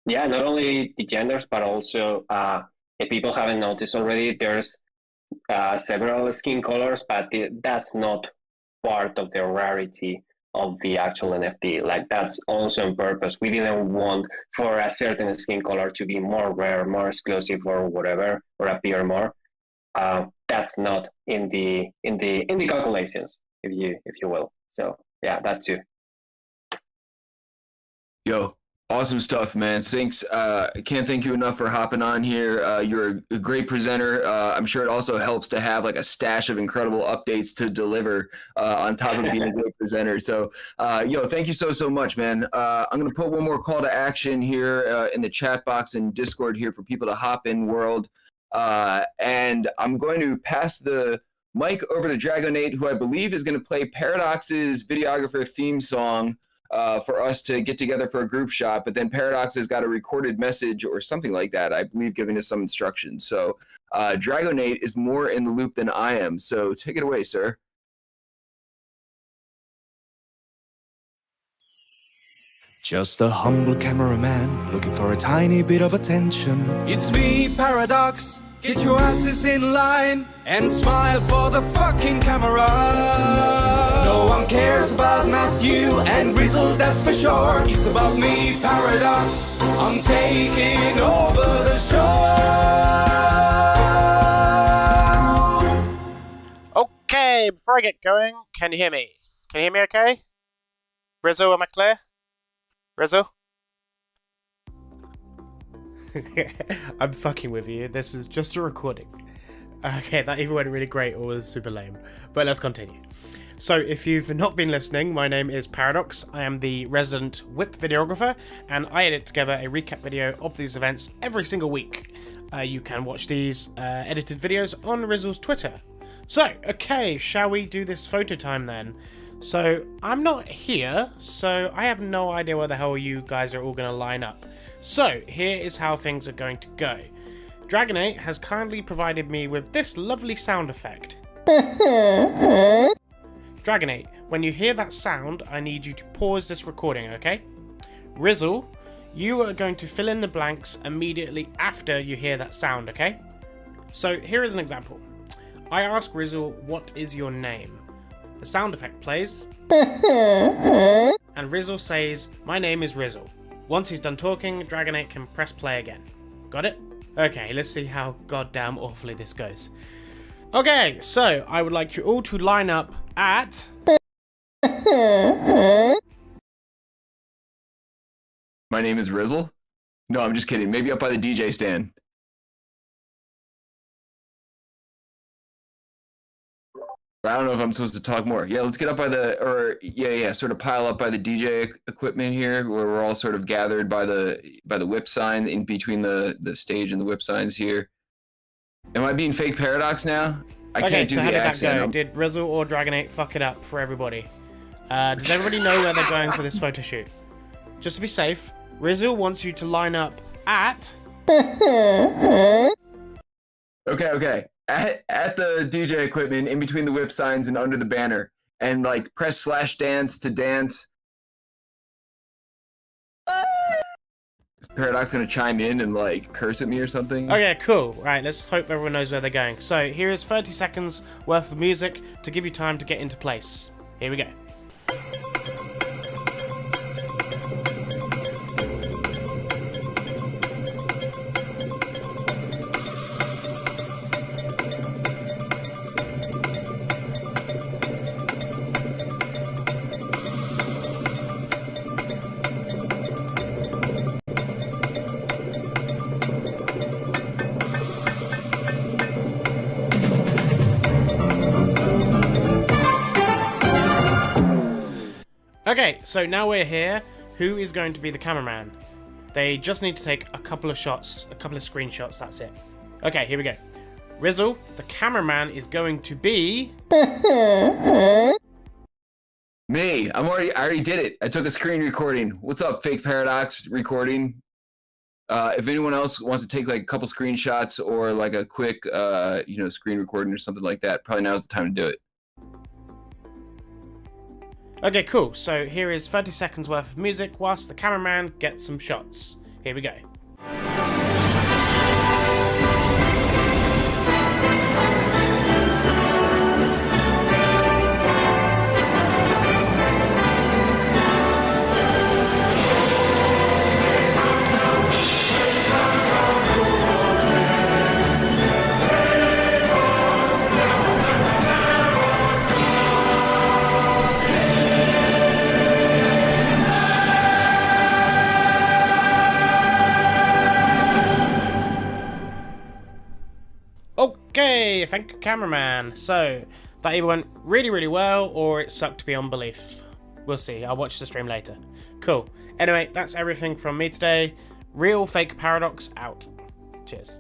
Yeah, not only the genders, but also if people haven't noticed already, there's several skin colors, but that's not part of the rarity of the actual NFT. Like that's also on purpose. We didn't want for a certain skin color to be more rare, more exclusive, or whatever, or appear more. That's not in the calculations, if you will. So yeah, that too. Yo, awesome stuff, man. Sinks, I can't thank you enough for hopping on here. You're a great presenter. I'm sure it also helps to have like a stash of incredible updates to deliver on top of being a great presenter. So, yo, thank you so much, man. I'm going to put one more call to action here in the chat box and Discord here for people to hop in world. And I'm going to pass the mic over to Dragonate, who I believe is going to play Paradox's videographer theme song for us to get together for a group shot, but then Paradox has got a recorded message or something like that, I believe, giving us some instructions. So Dragonate is more in the loop than I am. So take it away, sir. Just a humble cameraman looking for a tiny bit of attention. It's me, Paradox. Get your asses in line and smile for the fucking camera. No one cares about Matthew and Rizzle, that's for sure. It's about me, Paradox. I'm taking over the show. Okay, before I get going, can you hear me? Can you hear me okay? Rizzo, am I clear? Rizzo? I'm fucking with you. This is just a recording. Okay, that either went really great or was super lame. But let's continue. So, if you've not been listening, my name is Paradox. I am the resident WIP videographer, and I edit together a recap video of these events every single week. You can watch these edited videos on Rizzle's Twitter. So, okay, shall we do this photo time then? So, I'm not here, so I have no idea where the hell you guys are all going to line up. So, here is how things are going to go. Dragonate has kindly provided me with this lovely sound effect. Dragonate, when you hear that sound, I need you to pause this recording, okay? Rizzle, you are going to fill in the blanks immediately after you hear that sound, okay? So, here is an example. I ask Rizzle, what is your name? The sound effect plays, and Rizzle says, my name is Rizzle. Once he's done talking, Dragonate can press play again. Got it? Okay, let's see how goddamn awfully this goes. Okay, so I would like you all to line up at... My name is Rizzle? No, I'm just kidding. Maybe up by the DJ stand. I don't know if I'm supposed to talk more. Yeah, let's get up by sort of pile up by the DJ equipment here, where we're all sort of gathered by the WIP sign in between the stage and the WIP signs here. Am I being fake Paradox now? I can't do the accent. Okay, so how did that go? Did Rizzle or Dragonate fuck it up for everybody? Does everybody know where they're going for this photo shoot? Just to be safe, Rizzle wants you to line up at... Okay. At the DJ equipment, in between the WIP signs and under the banner, and like press /dance to dance. Is Paradox gonna chime in and like curse at me or something? Okay, cool. Right, let's hope everyone knows where they're going. So here is 30 seconds worth of music to give you time to get into place. Here we go. Okay, so now we're here. Who is going to be the cameraman? They just need to take a couple of shots, a couple of screenshots, that's it. Okay, here we go. Rizzle, the cameraman, is going to be... Me. I already did it. I took a screen recording. What's up, Fake Paradox recording? If anyone else wants to take like a couple screenshots or like a quick, screen recording or something like that, probably now's the time to do it. Okay, cool. So here is 30 seconds worth of music whilst the cameraman gets some shots. Here we go. Okay, thank you, cameraman. So, that either went really, really well, or it sucked beyond belief. We'll see. I'll watch the stream later. Cool. Anyway, that's everything from me today. Real Fake Paradox out. Cheers.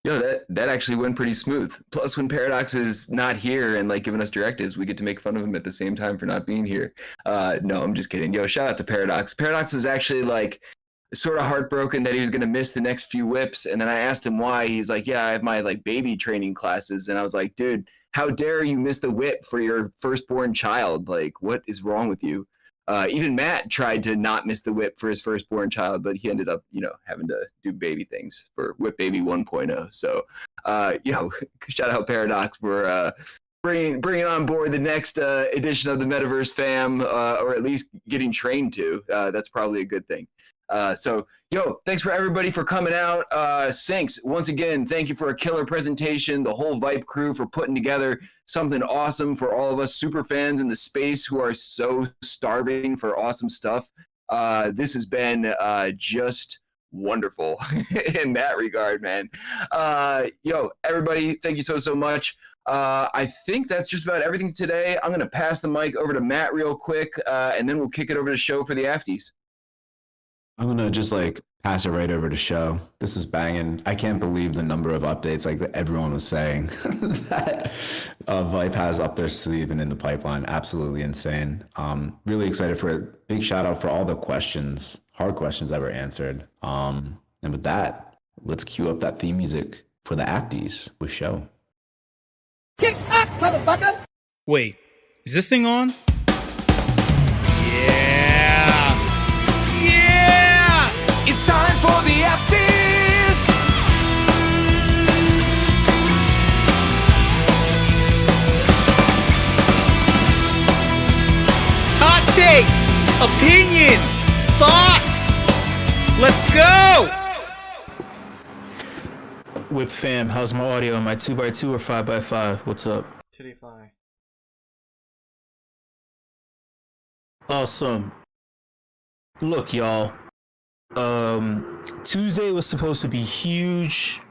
Yo, that actually went pretty smooth. Plus, when Paradox is not here and like giving us directives, we get to make fun of him at the same time for not being here. No, I'm just kidding. Yo, shout out to Paradox. Paradox was actually like sort of heartbroken that he was going to miss the next few whips. And then I asked him why. He's like, yeah, I have my like baby training classes. And I was like, dude, how dare you miss the whip for your firstborn child? Like, what is wrong with you? Even Matt tried to not miss the whip for his firstborn child, but he ended up, having to do baby things for Whip Baby 1.0. So, shout out Paradox for bringing on board the next edition of the Metaverse fam, or at least getting trained to. That's probably a good thing. Thanks for everybody for coming out. Sinks, once again, thank you for a killer presentation. The whole Vipe crew for putting together something awesome for all of us super fans in the space who are so starving for awesome stuff. This has been just wonderful in that regard, man. Everybody, thank you so much. I think that's just about everything today. I'm going to pass the mic over to Matt real quick, and then we'll kick it over to Show for the Afties. I'm gonna just like pass it right over to Show. This is banging. I can't believe the number of updates like that everyone was saying that Vipe has up their sleeve and in the pipeline. Absolutely insane. Really excited for it. Big shout out for all the questions, hard questions that were answered. And with that, let's cue up that theme music for the Afties with Show. Tick tock, motherfucker! Wait, is this thing on? It's time for the Afties. Hot takes, opinions, thoughts. Let's go. Whip fam, how's my audio? Am I 2x2 or 5x5? What's up? 2D5. Awesome. Look, y'all. Tuesday was supposed to be huge.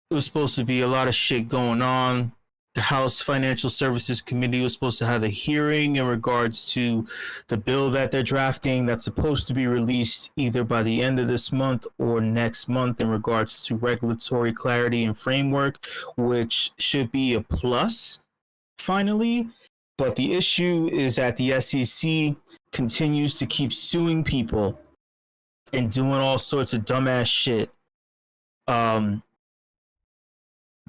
It was supposed to be a lot of shit going on. The House Financial Services Committee was supposed to have a hearing in regards to the bill that they're drafting that's supposed to be released either by the end of this month or next month in regards to regulatory clarity and framework, which should be a plus, finally. But the issue is that the SEC continues to keep suing people and doing all sorts of dumbass shit.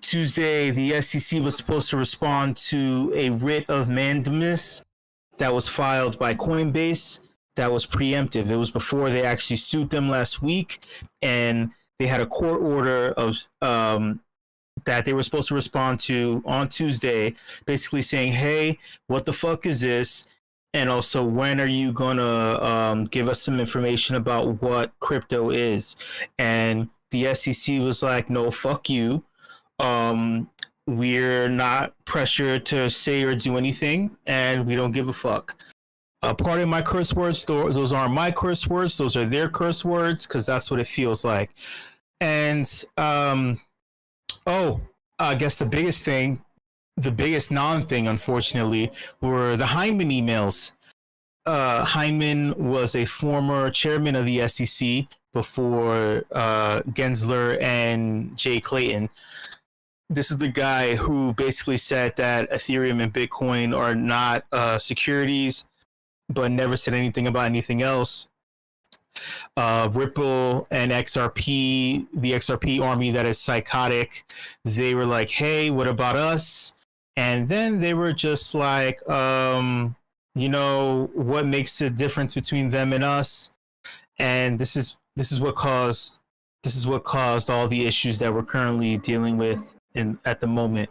Tuesday, the SEC was supposed to respond to a writ of mandamus that was filed by Coinbase that was preemptive. It was before they actually sued them last week, and they had a court order of that they were supposed to respond to on Tuesday, basically saying, hey, what the fuck is this? And also, when are you gonna give us some information about what crypto is? And the SEC was like, no, fuck you. We're not pressured to say or do anything, and we don't give a fuck. Pardon my curse words, those aren't my curse words, those are their curse words, because that's what it feels like. And, I guess the biggest non-thing, unfortunately, were the Hyman emails. Hyman was a former chairman of the SEC before Gensler and Jay Clayton. This is the guy who basically said that Ethereum and Bitcoin are not securities, but never said anything about anything else. Ripple and XRP, the XRP army that is psychotic, they were like, hey, what about us? And then they were just like, you know, what makes the difference between them and us? And this is what caused all the issues that we're currently dealing with at the moment.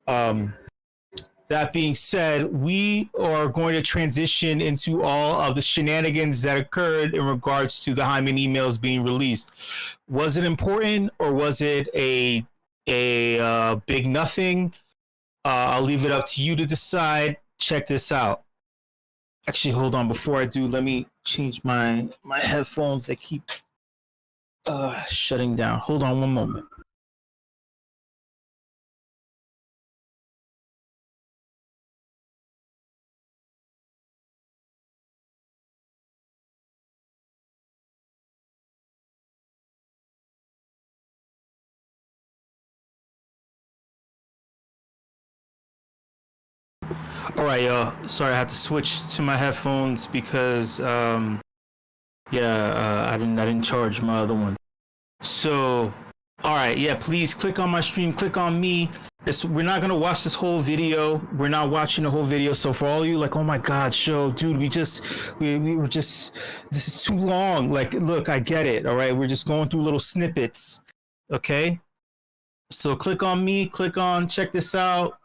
That being said, we are going to transition into all of the shenanigans that occurred in regards to the Hyman emails being released. Was it important or was it a big nothing? I'll leave it up to you to decide. Check this out. Actually, hold on. Before I do, let me change my headphones that keep shutting down. Hold on one moment. All right, y'all. Sorry, I had to switch to my headphones because, I didn't charge my other one. So, all right, yeah. Please click on my stream. Click on me. We're not gonna watch this whole video. We're not watching the whole video. So for all you like, oh my God, show, dude, we were just. This is too long. Like, look, I get it. All right, we're just going through little snippets. Okay. So click on me. Check this out.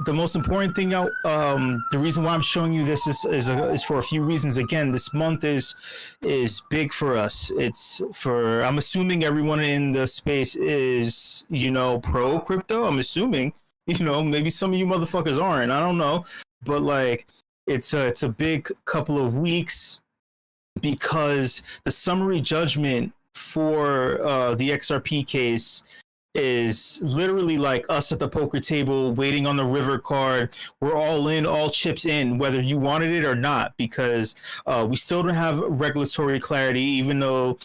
The most important thing, the reason why I'm showing you this is for a few reasons. Again, this month is big for us. I'm assuming everyone in the space is, you know, pro crypto. I'm assuming, you know, maybe some of you motherfuckers aren't. I don't know, but like, it's a big couple of weeks because the summary judgment for the XRP case is literally like us at the poker table waiting on the river card. We're all in, all chips in, whether you wanted it or not, because we still don't have regulatory clarity, even though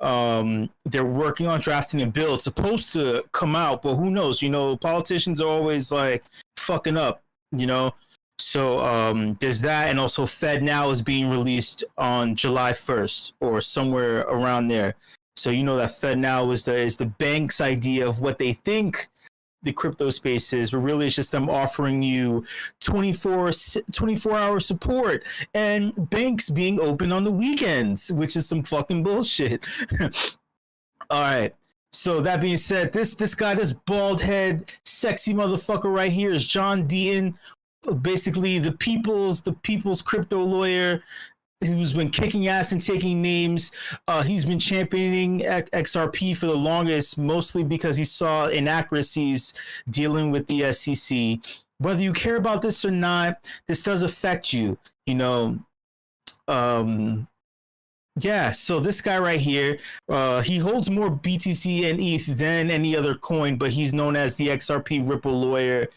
they're working on drafting a bill. It's supposed to come out, but who knows? You know, politicians are always like fucking up, you know? So there's that, and also FedNow is being released on July 1st or somewhere around there. So you know that FedNow is the bank's idea of what they think the crypto space is, but really it's just them offering you 24-hour support and banks being open on the weekends, which is some fucking bullshit. All right. So that being said, this guy, this bald head, sexy motherfucker right here is John Deaton, basically the people's crypto lawyer, who's been kicking ass and taking names. He's been championing XRP for the longest, mostly because he saw inaccuracies dealing with the SEC. Whether you care about this or not, this does affect you, you know. Yeah, so this guy right here, he holds more BTC and ETH than any other coin, but he's known as the XRP Ripple lawyer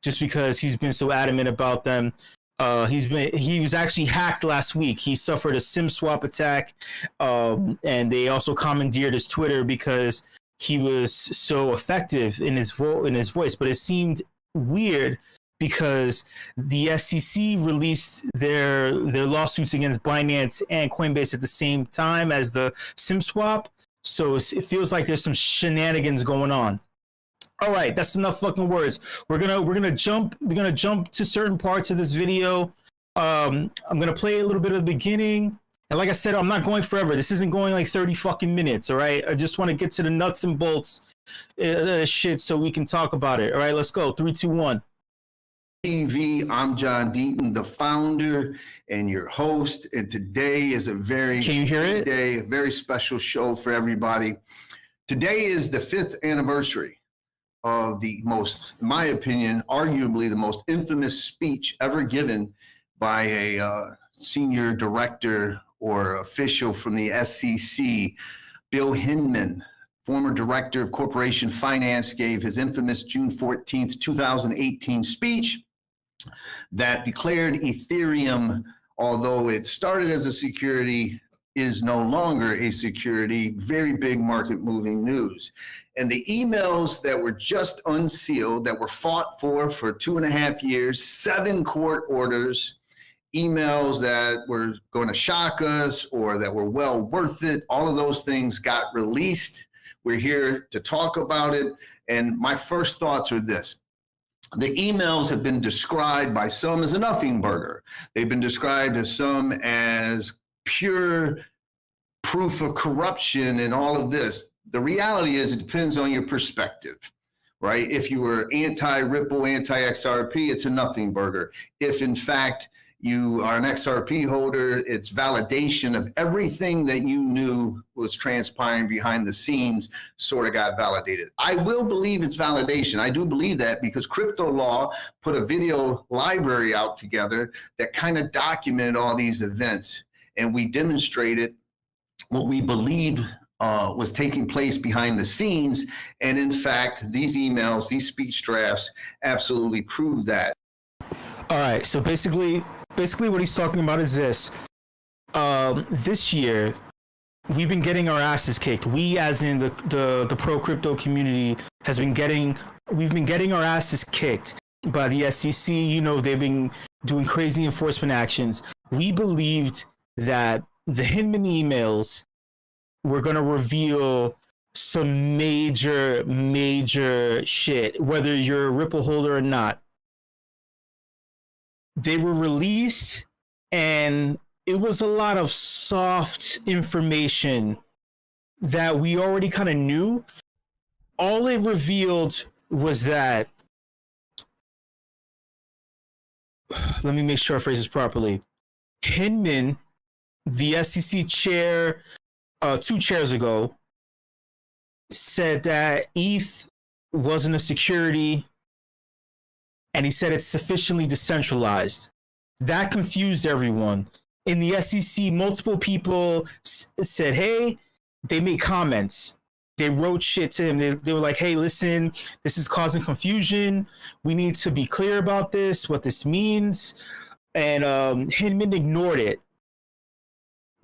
just because he's been so adamant about them. He was actually hacked last week. He suffered a SIM swap attack, and they also commandeered his Twitter because he was so effective in his voice. But it seemed weird because the SEC released their lawsuits against Binance and Coinbase at the same time as the SIM swap. So it feels like there's some shenanigans going on. All right, that's enough fucking words. We're gonna jump to certain parts of this video. I'm gonna play a little bit of the beginning, and like I said, I'm not going forever. This isn't going like 30 fucking minutes. All right, I just want to get to the nuts and bolts shit so we can talk about it. All right, let's go. 3, 2, 1. TV. I'm John Deaton, the founder and your host, and today is a very a very special show for everybody. Today is the 5th anniversary of the most, in my opinion, arguably the most infamous speech ever given by a senior director or official from the SEC. Bill Hinman, former director of corporation finance, gave his infamous June 14th, 2018 speech that declared Ethereum, although it started as a security, is no longer a security, very big market moving news. And the emails that were just unsealed, that were fought for 2.5 years, 7 court orders, emails that were going to shock us or that were well worth it, all of those things got released. We're here to talk about it. And my first thoughts are this. The emails have been described by some as a nothing burger. They've been described as some as pure proof of corruption and all of this. The reality is it depends on your perspective, right? If you were anti-Ripple, anti-XRP, it's a nothing burger. If in fact you are an XRP holder, it's validation of everything that you knew was transpiring behind the scenes sort of got validated. I will believe it's validation. I do believe that because Crypto Law put a video library out together that kind of documented all these events, and we demonstrated what we believed was taking place behind the scenes. And in fact, these emails, these speech drafts absolutely prove that. All right, so basically what he's talking about is this. This year, we've been getting our asses kicked. We, as in the pro crypto community, we've been getting our asses kicked by the SEC. You know, they've been doing crazy enforcement actions. We believed that the Hinman emails were going to reveal some major shit, whether you're a Ripple holder or not. They were released, and it was a lot of soft information that we already kind of knew. All it revealed was that, let me make sure I phrase this properly. Hinman, the SEC chair, 2 chairs ago, said that ETH wasn't a security, and he said it's sufficiently decentralized. That confused everyone. In the SEC, multiple people said, hey, they made comments. They wrote shit to him. They were like, hey, listen, this is causing confusion. We need to be clear about this, what this means. And Hinman ignored it.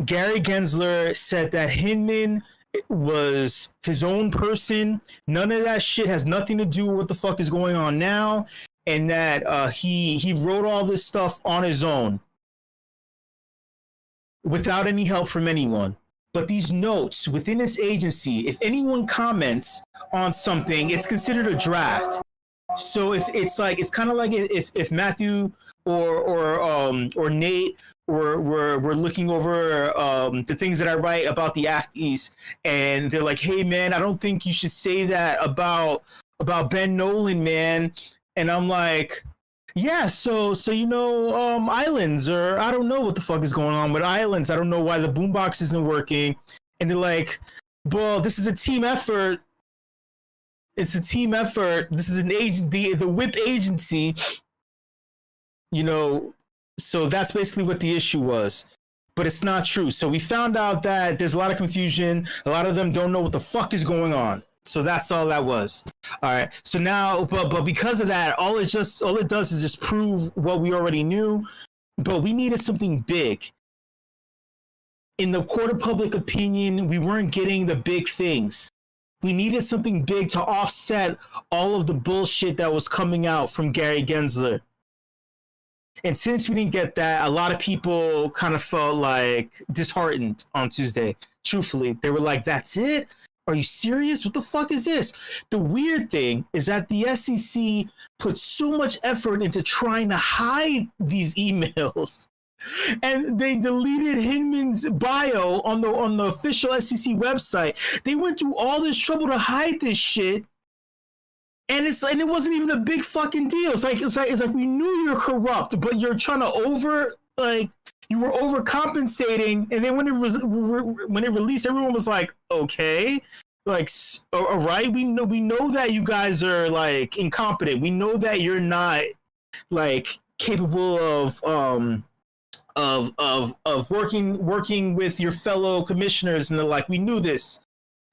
Gary Gensler said that Hinman was his own person. None of that shit has nothing to do with what the fuck is going on now. And that he wrote all this stuff on his own without any help from anyone. But these notes within this agency, if anyone comments on something, it's considered a draft. So if it's like, it's kind of like if Matthew or Nate were looking over the things that I write about the afties, and they're like, hey man, I don't think you should say that about Ben Nolan, man. And I'm like, yeah, so you know, Islands, or I don't know what the fuck is going on with Islands. I don't know why the boombox isn't working. And they're like, well, this is a team effort. It's a team effort. This is an the WIP agency, you know. So that's basically what the issue was. But it's not true. So we found out that there's a lot of confusion. A lot of them don't know what the fuck is going on. So that's all that was. All right. So now, but because of that, all it does is just prove what we already knew. But we needed something big. In the court of public opinion, we weren't getting the big things. We needed something big to offset all of the bullshit that was coming out from Gary Gensler. And since we didn't get that, a lot of people kind of felt like disheartened on Tuesday. Truthfully, they were like, that's it? Are you serious? What the fuck is this? The weird thing is that the SEC put so much effort into trying to hide these emails, and they deleted Hinman's bio on the official SEC website. They went through all this trouble to hide this shit, and it wasn't even a big fucking deal. It's like we knew you're corrupt, but you're trying to you were overcompensating, and then when it released, everyone was like, okay, like, all right, we know that you guys are like incompetent. We know that you're not like capable of working with your fellow commissioners, and they're like, we knew this.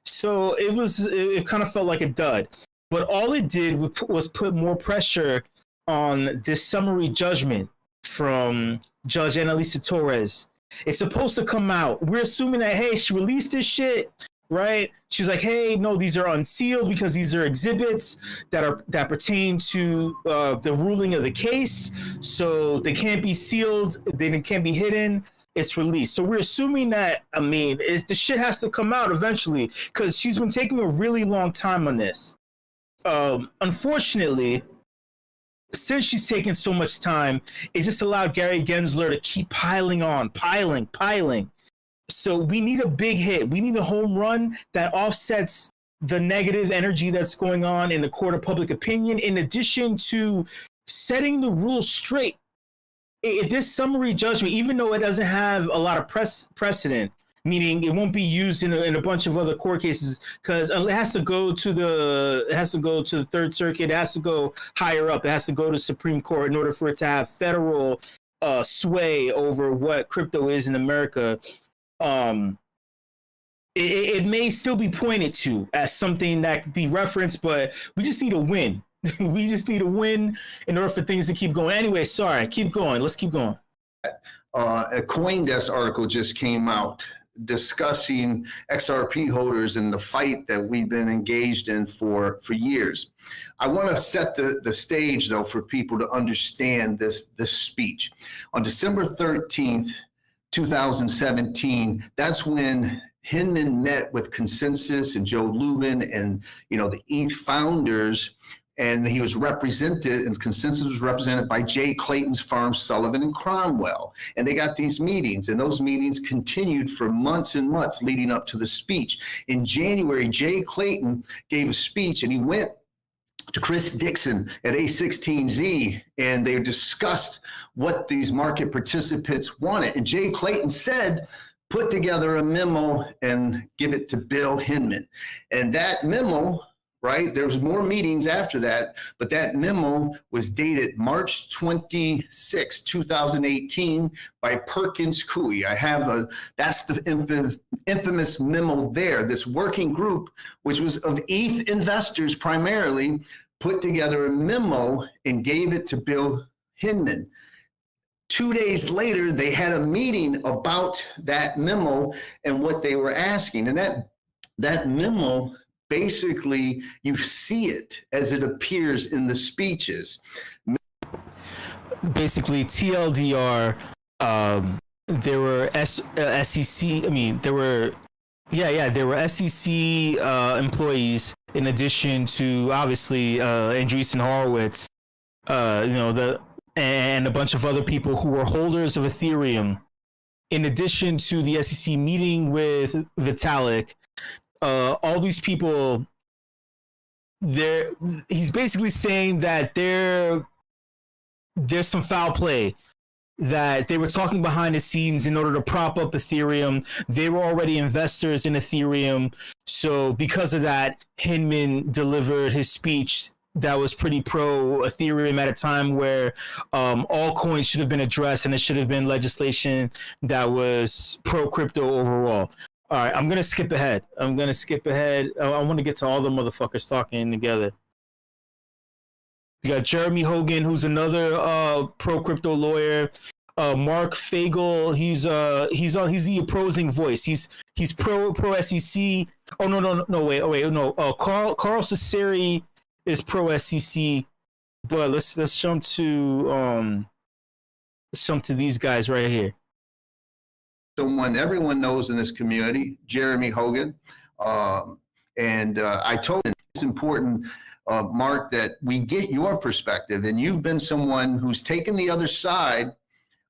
So it kind of felt like a dud. But all it did was put more pressure on this summary judgment from Judge Annalisa Torres It's supposed to come out. We're assuming that, hey, she released this shit, right? She's like, hey, no, these are unsealed because these are exhibits that pertain to the ruling of the case. So they can't be sealed. They can't be hidden. It's released. So we're assuming that, the shit has to come out eventually because she's been taking a really long time on this. Unfortunately, since she's taken so much time, it just allowed Gary Gensler to keep piling on, piling. So we need a big hit. We need a home run that offsets the negative energy that's going on in the court of public opinion, in addition to setting the rules straight. If this summary judgment, even though it doesn't have a lot of precedent, meaning it won't be used in a bunch of other court cases, because it has to go to the Third Circuit, it has to go higher up, it has to go to Supreme Court in order for it to have federal sway over what crypto is in America. It may still be pointed to as something that could be referenced, but we just need a win. We just need a win in order for things to keep going. Anyway, sorry, keep going. Let's keep going. A CoinDesk article just came out discussing XRP holders and the fight that we've been engaged in for years. I want to set the stage, though, for people to understand this speech. On December 13th, 2017, that's when Hinman met with Consensus and Joe Lubin and, the ETH founders, and he was represented, and Consensus was represented by Jay Clayton's firm, Sullivan and Cromwell. And they got these meetings, and those meetings continued for months and months leading up to the speech. In January, Jay Clayton gave a speech, and he went to Chris Dixon at A16Z, and they discussed what these market participants wanted. And Jay Clayton said, put together a memo and give it to Bill Hinman. And that memo, right, there was more meetings after that, but that memo was dated March 26, 2018 by Perkins Coie. That's the infamous memo there. This working group, which was of ETH investors primarily, put together a memo and gave it to Bill Hinman. 2 days later, they had a meeting about that memo and what they were asking. And that memo, basically, you see it as it appears in the speeches. Basically, TLDR, there were SEC, there were SEC employees, in addition to, obviously, Andreessen Horowitz, and a bunch of other people who were holders of Ethereum, in addition to the SEC meeting with Vitalik. All these people, he's basically saying that there's some foul play, that they were talking behind the scenes in order to prop up Ethereum. They were already investors in Ethereum. So because of that, Hinman delivered his speech that was pretty pro Ethereum at a time where all coins should have been addressed, and it should have been legislation that was pro crypto overall. All right, I'm going to skip ahead. I want to get to all the motherfuckers talking together. We got Jeremy Hogan, who's another pro crypto lawyer. Mark Fagel, he's the opposing voice. He's pro SEC. Oh no. Carl Cesari is pro SEC. But let's jump to these guys right here. Someone everyone knows in this community, Jeremy Hogan. I told him it's important, Mark, that we get your perspective. And you've been someone who's taken the other side.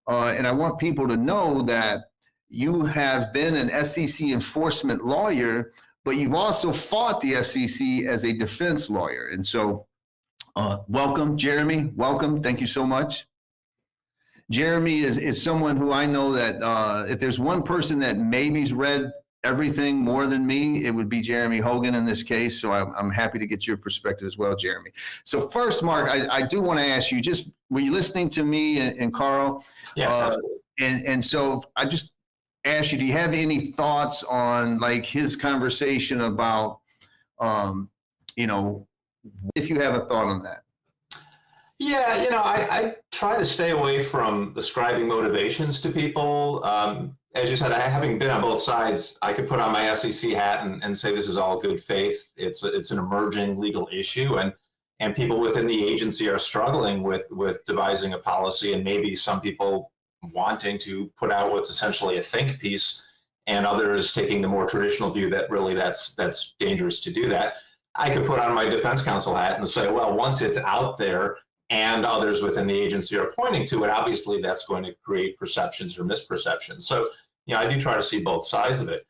And I want people to know that you have been an SEC enforcement lawyer, but you've also fought the SEC as a defense lawyer. And so welcome, Jeremy. Welcome. Thank you so much. Jeremy is someone who I know that if there's one person that maybe's read everything more than me, it would be Jeremy Hogan in this case. So I'm happy to get your perspective as well, Jeremy. So first, Mark, I do want to ask you, just were you listening to me and Carl? Yes. And so I just ask you, do you have any thoughts on like his conversation about, if you have a thought on that? Yeah, I try to stay away from ascribing motivations to people. As you said, having been on both sides, I could put on my SEC hat and say this is all good faith. It's an emerging legal issue, and people within the agency are struggling with devising a policy, and maybe some people wanting to put out what's essentially a think piece, and others taking the more traditional view that really that's dangerous to do that. I could put on my defense counsel hat and say, well, once it's out there and others within the agency are pointing to it, obviously that's going to create perceptions or misperceptions. So, I do try to see both sides of it.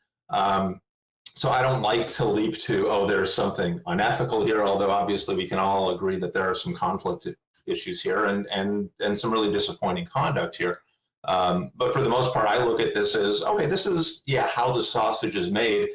So I don't like to leap to, oh, there's something unethical here, although obviously we can all agree that there are some conflict issues here and some really disappointing conduct here. But for the most part, I look at this as, okay, this is, how the sausage is made,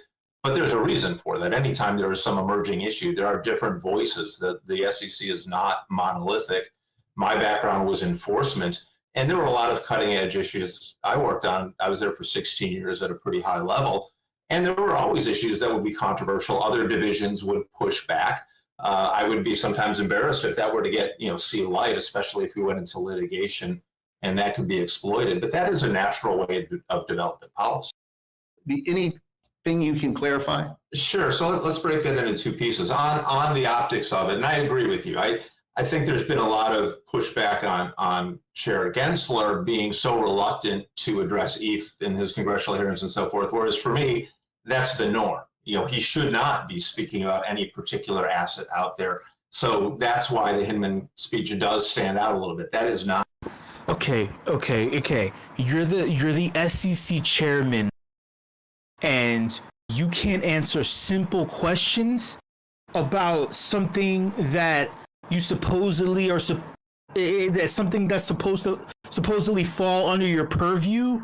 but there's a reason for that. Anytime there is some emerging issue, there are different voices. The SEC is not monolithic. My background was enforcement, and there were a lot of cutting edge issues I worked on. I was there for 16 years at a pretty high level, and there were always issues that would be controversial. Other divisions would push back. I would be sometimes embarrassed if that were to get, see light, especially if we went into litigation, and that could be exploited. But that is a natural way of developing policy. Anything you can clarify? Sure. So let's break that into two pieces. On the optics of it, and I agree with you. I think there's been a lot of pushback on Chair Gensler being so reluctant to address ETH in his congressional hearings and so forth, whereas for me, that's the norm. He should not be speaking about any particular asset out there. So that's why the Hinman speech does stand out a little bit. That is not. Okay. You're the SEC chairman, and you can't answer simple questions about something that you supposedly are that's something that's supposedly fall under your purview,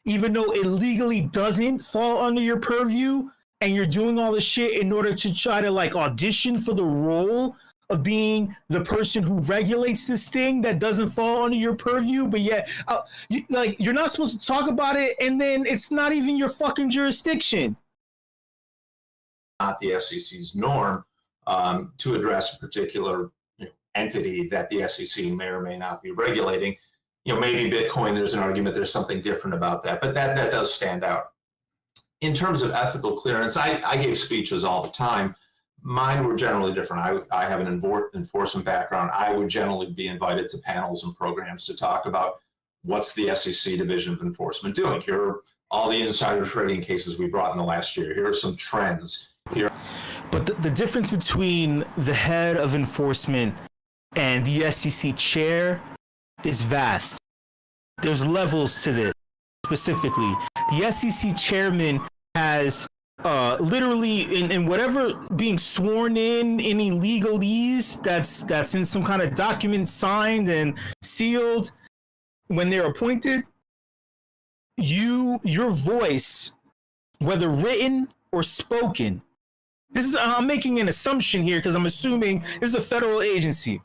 even though it legally doesn't fall under your purview, and you're doing all this shit in order to try to audition for the role of being the person who regulates this thing that doesn't fall under your purview, but yet you're not supposed to talk about it, and then it's not even your fucking jurisdiction. Not the SEC's norm to address a particular entity that the SEC may or may not be regulating. Maybe Bitcoin, there's an argument there's something different about that, but that does stand out. In terms of ethical clearance, I gave speeches all the time. Mine were generally different. I have an enforcement background. I would generally be invited to panels and programs to talk about what's the SEC Division of Enforcement doing. Here are all the insider trading cases we brought in the last year. Here are some trends. But the difference between the head of enforcement and the SEC chair is vast. There's levels to this. Specifically, the SEC chairman has literally in whatever being sworn in any legalese that's in some kind of document signed and sealed when they're appointed, your voice, whether written or spoken, I'm making an assumption here because I'm assuming this is a federal agency.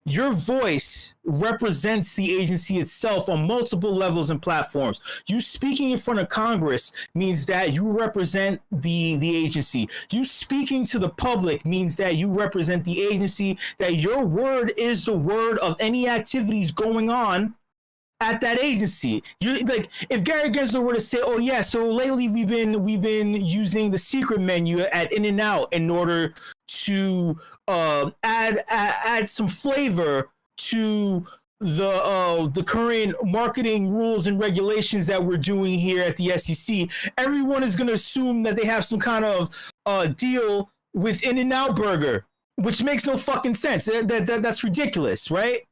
Your voice represents the agency itself on multiple levels and platforms. You speaking in front of Congress means that you represent the agency. You speaking to the public means that you represent the agency, that your word is the word of any activities going on at that agency. You're like, if Gary Gensler were to say, oh yeah, so lately we've been using the secret menu at In-N-Out in order to add some flavor to the current marketing rules and regulations that we're doing here at the SEC, everyone is going to assume that they have some kind of deal with In-N-Out Burger, which makes no fucking sense. That's ridiculous, right?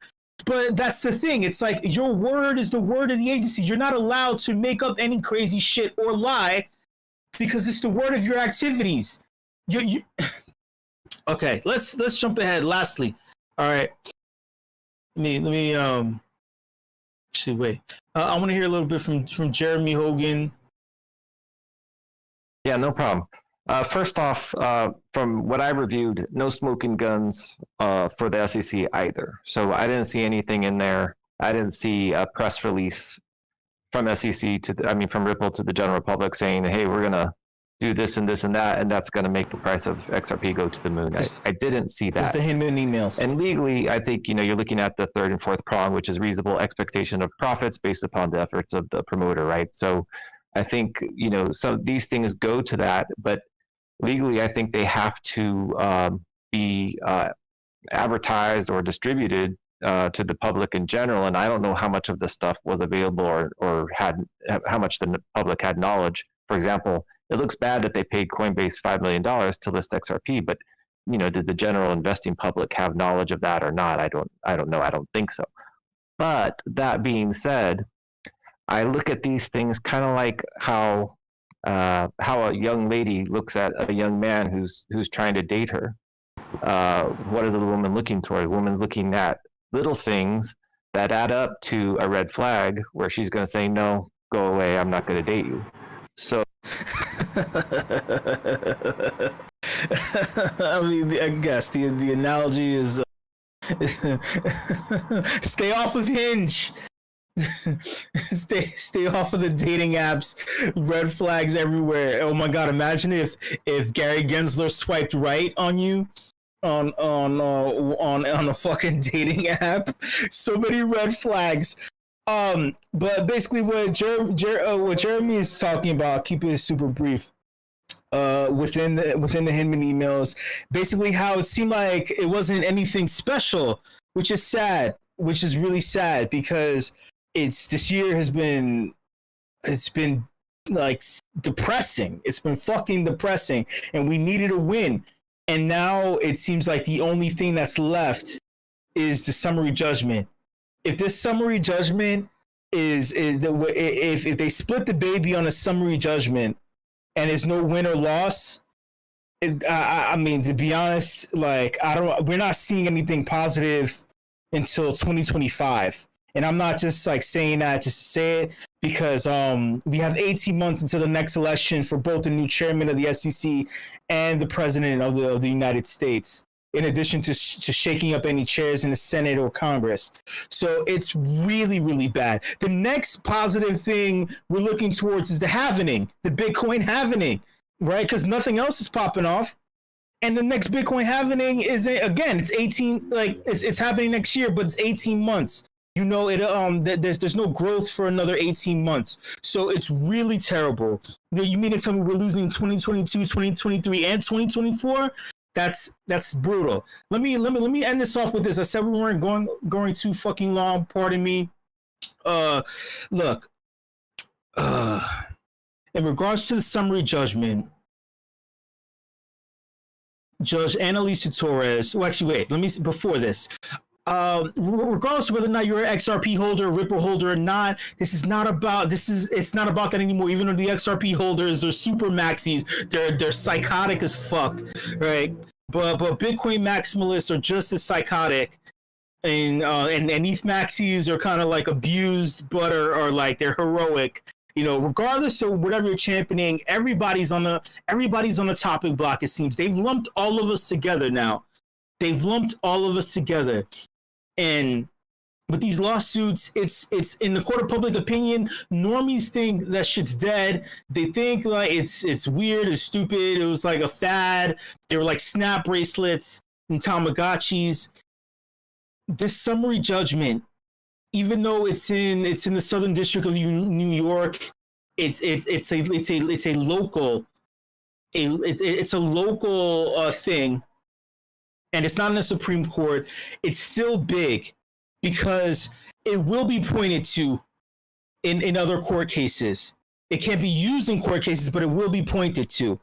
But that's the thing. It's like your word is the word of the agency. You're not allowed to make up any crazy shit or lie because it's the word of your activities. You Okay, let's jump ahead. Lastly, all right. Let me actually wait. I want to hear a little bit from Jeremy Hogan. Yeah, no problem. First off, from what I reviewed, no smoking guns for the SEC either. So I didn't see anything in there. I didn't see a press release from SEC from Ripple to the general public saying, "Hey, we're gonna do this and this and that, and that's going to make the price of XRP go to the moon. I didn't see that. The Hinman emails. And legally, I think, you're looking at the third and fourth prong, which is reasonable expectation of profits based upon the efforts of the promoter, right? So I think, some these things go to that, but legally, I think they have to be advertised or distributed to the public in general. And I don't know how much of this stuff was available or had how much the public had knowledge. For example, it looks bad that they paid Coinbase $5 million to list XRP, but did the general investing public have knowledge of that or not? I don't know. I don't think so. But that being said, I look at these things kind of like how a young lady looks at a young man who's trying to date her. What is a woman looking toward? A woman's looking at little things that add up to a red flag where she's going to say, no, go away, I'm not going to date you. So I mean, I guess the analogy is stay off of Hinge. stay off of the dating apps. Red flags everywhere. Oh my god, imagine if Gary Gensler swiped right on you on a fucking dating app. So many red flags. But basically what Jeremy is talking about, keep it super brief, within the Hinman emails, basically how it seemed like it wasn't anything special, which is sad, which is really sad, because this year has been like depressing. It's been fucking depressing, and we needed a win. And now it seems like the only thing that's left is the summary judgment. If this summary judgment if they split the baby on a summary judgment and there's no win or loss, I mean, to be honest, like, we're not seeing anything positive until 2025. And I'm not just like saying that just to say it, because we have 18 months until the next election for both the new chairman of the SEC and the president of the United States, in addition to shaking up any chairs in the Senate or Congress. So it's really, really bad. The next positive thing we're looking towards is the halvening, the Bitcoin halvening, right? Because nothing else is popping off. And the next Bitcoin halvening is, again, it's 18, like it's happening next year, but it's 18 months. There's no growth for another 18 months. So it's really terrible. You mean to tell me we're losing 2022, 2023, and 2024? That's brutal. Let me end this off with this. I said we weren't going too fucking long. Pardon me. Look. In regards to the summary judgment, Judge Annalisa Torres. Well, actually, wait. Let me before this. Regardless of whether or not you're an XRP holder, Ripple holder or not, it's not about that anymore. Even though the XRP holders are super maxis, they're psychotic as fuck, right? But Bitcoin maximalists are just as psychotic, and ETH maxis are kind of like abused, but are like they're heroic. Regardless of whatever you're championing, everybody's on the topic block. It seems they've lumped all of us together now. And with these lawsuits, it's in the court of public opinion. Normies think that shit's dead. They think like it's weird, it's stupid. It was like a fad. They were like snap bracelets and Tamagotchis. This summary judgment, even though it's in the Southern District of New York, it's a local thing. And it's not in the Supreme Court. It's still big because it will be pointed to in other court cases. It can't be used in court cases, but it will be pointed to.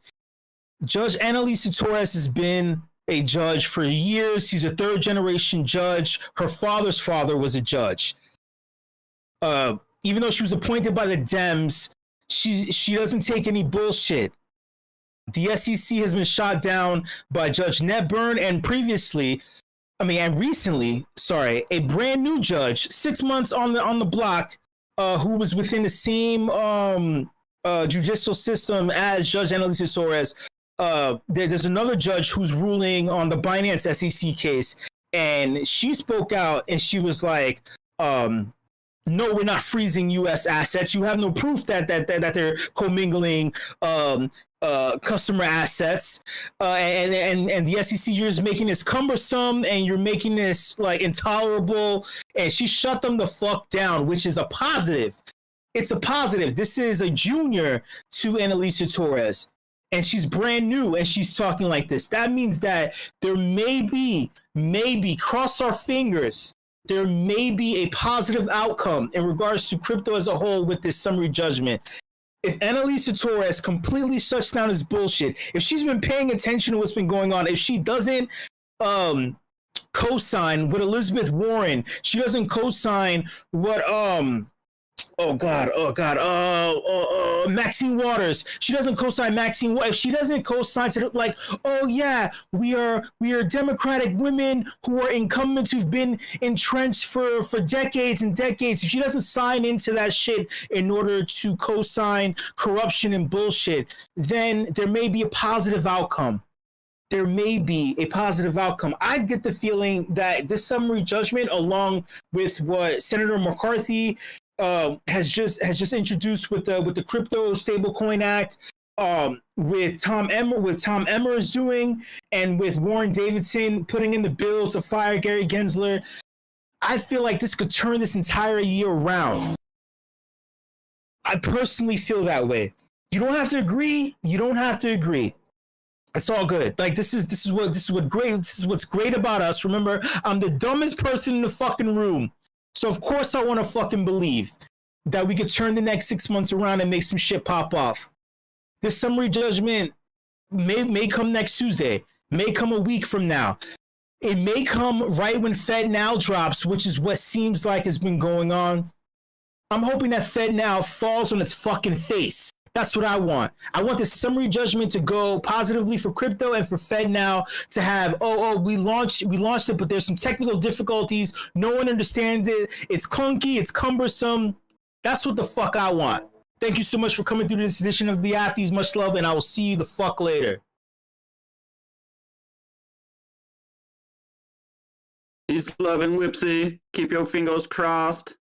Judge Annalisa Torres has been a judge for years. She's a third-generation judge. Her father's father was a judge. Even though she was appointed by the Dems, she doesn't take any bullshit. The SEC has been shot down by Judge Netburn, and recently, a brand new judge, 6 months on the block, who was within the same judicial system as Judge Annalisa Torres. There's another judge who's ruling on the Binance SEC case, and she spoke out and she was like, no, we're not freezing U.S. assets. You have no proof that they're commingling customer assets, and the SEC, you're just making this cumbersome and you're making this like intolerable. And she shut them the fuck down, which is a positive. It's a positive. This is a junior to Annalisa Torres, and she's brand new, and she's talking like this. That means that there may be, cross our fingers, there may be a positive outcome in regards to crypto as a whole with this summary judgment. If Annalisa Torres completely shuts down this bullshit, if she's been paying attention to what's been going on, if she doesn't co-sign with Elizabeth Warren, she doesn't co-sign what Maxine Waters. She doesn't co-sign Maxine Waters. If she doesn't co-sign to like, oh yeah, we are democratic women who are incumbents who've been entrenched for decades and decades. If she doesn't sign into that shit in order to co-sign corruption and bullshit, then there may be a positive outcome. There may be a positive outcome. I get the feeling that this summary judgment, along with what Senator McCarthy has just introduced with the Crypto Stablecoin Act, with Tom Emmer is doing, and with Warren Davidson putting in the bill to fire Gary Gensler, I feel like this could turn this entire year around. I personally feel that way. You don't have to agree. You don't have to agree. It's all good. Like this is what's great about us. Remember, I'm the dumbest person in the fucking room. So of course I want to fucking believe that we could turn the next 6 months around and make some shit pop off. This summary judgment may come next Tuesday, may come a week from now. It may come right when FedNow drops, which is what seems like has been going on. I'm hoping that FedNow falls on its fucking face. That's what I want. I want this summary judgment to go positively for crypto and for FedNow to have, we launched it, but there's some technical difficulties. No one understands it. It's clunky. It's cumbersome. That's what the fuck I want. Thank you so much for coming through this edition of the Afties. Much love, and I will see you the fuck later. Peace, love, and Whipsy. Keep your fingers crossed.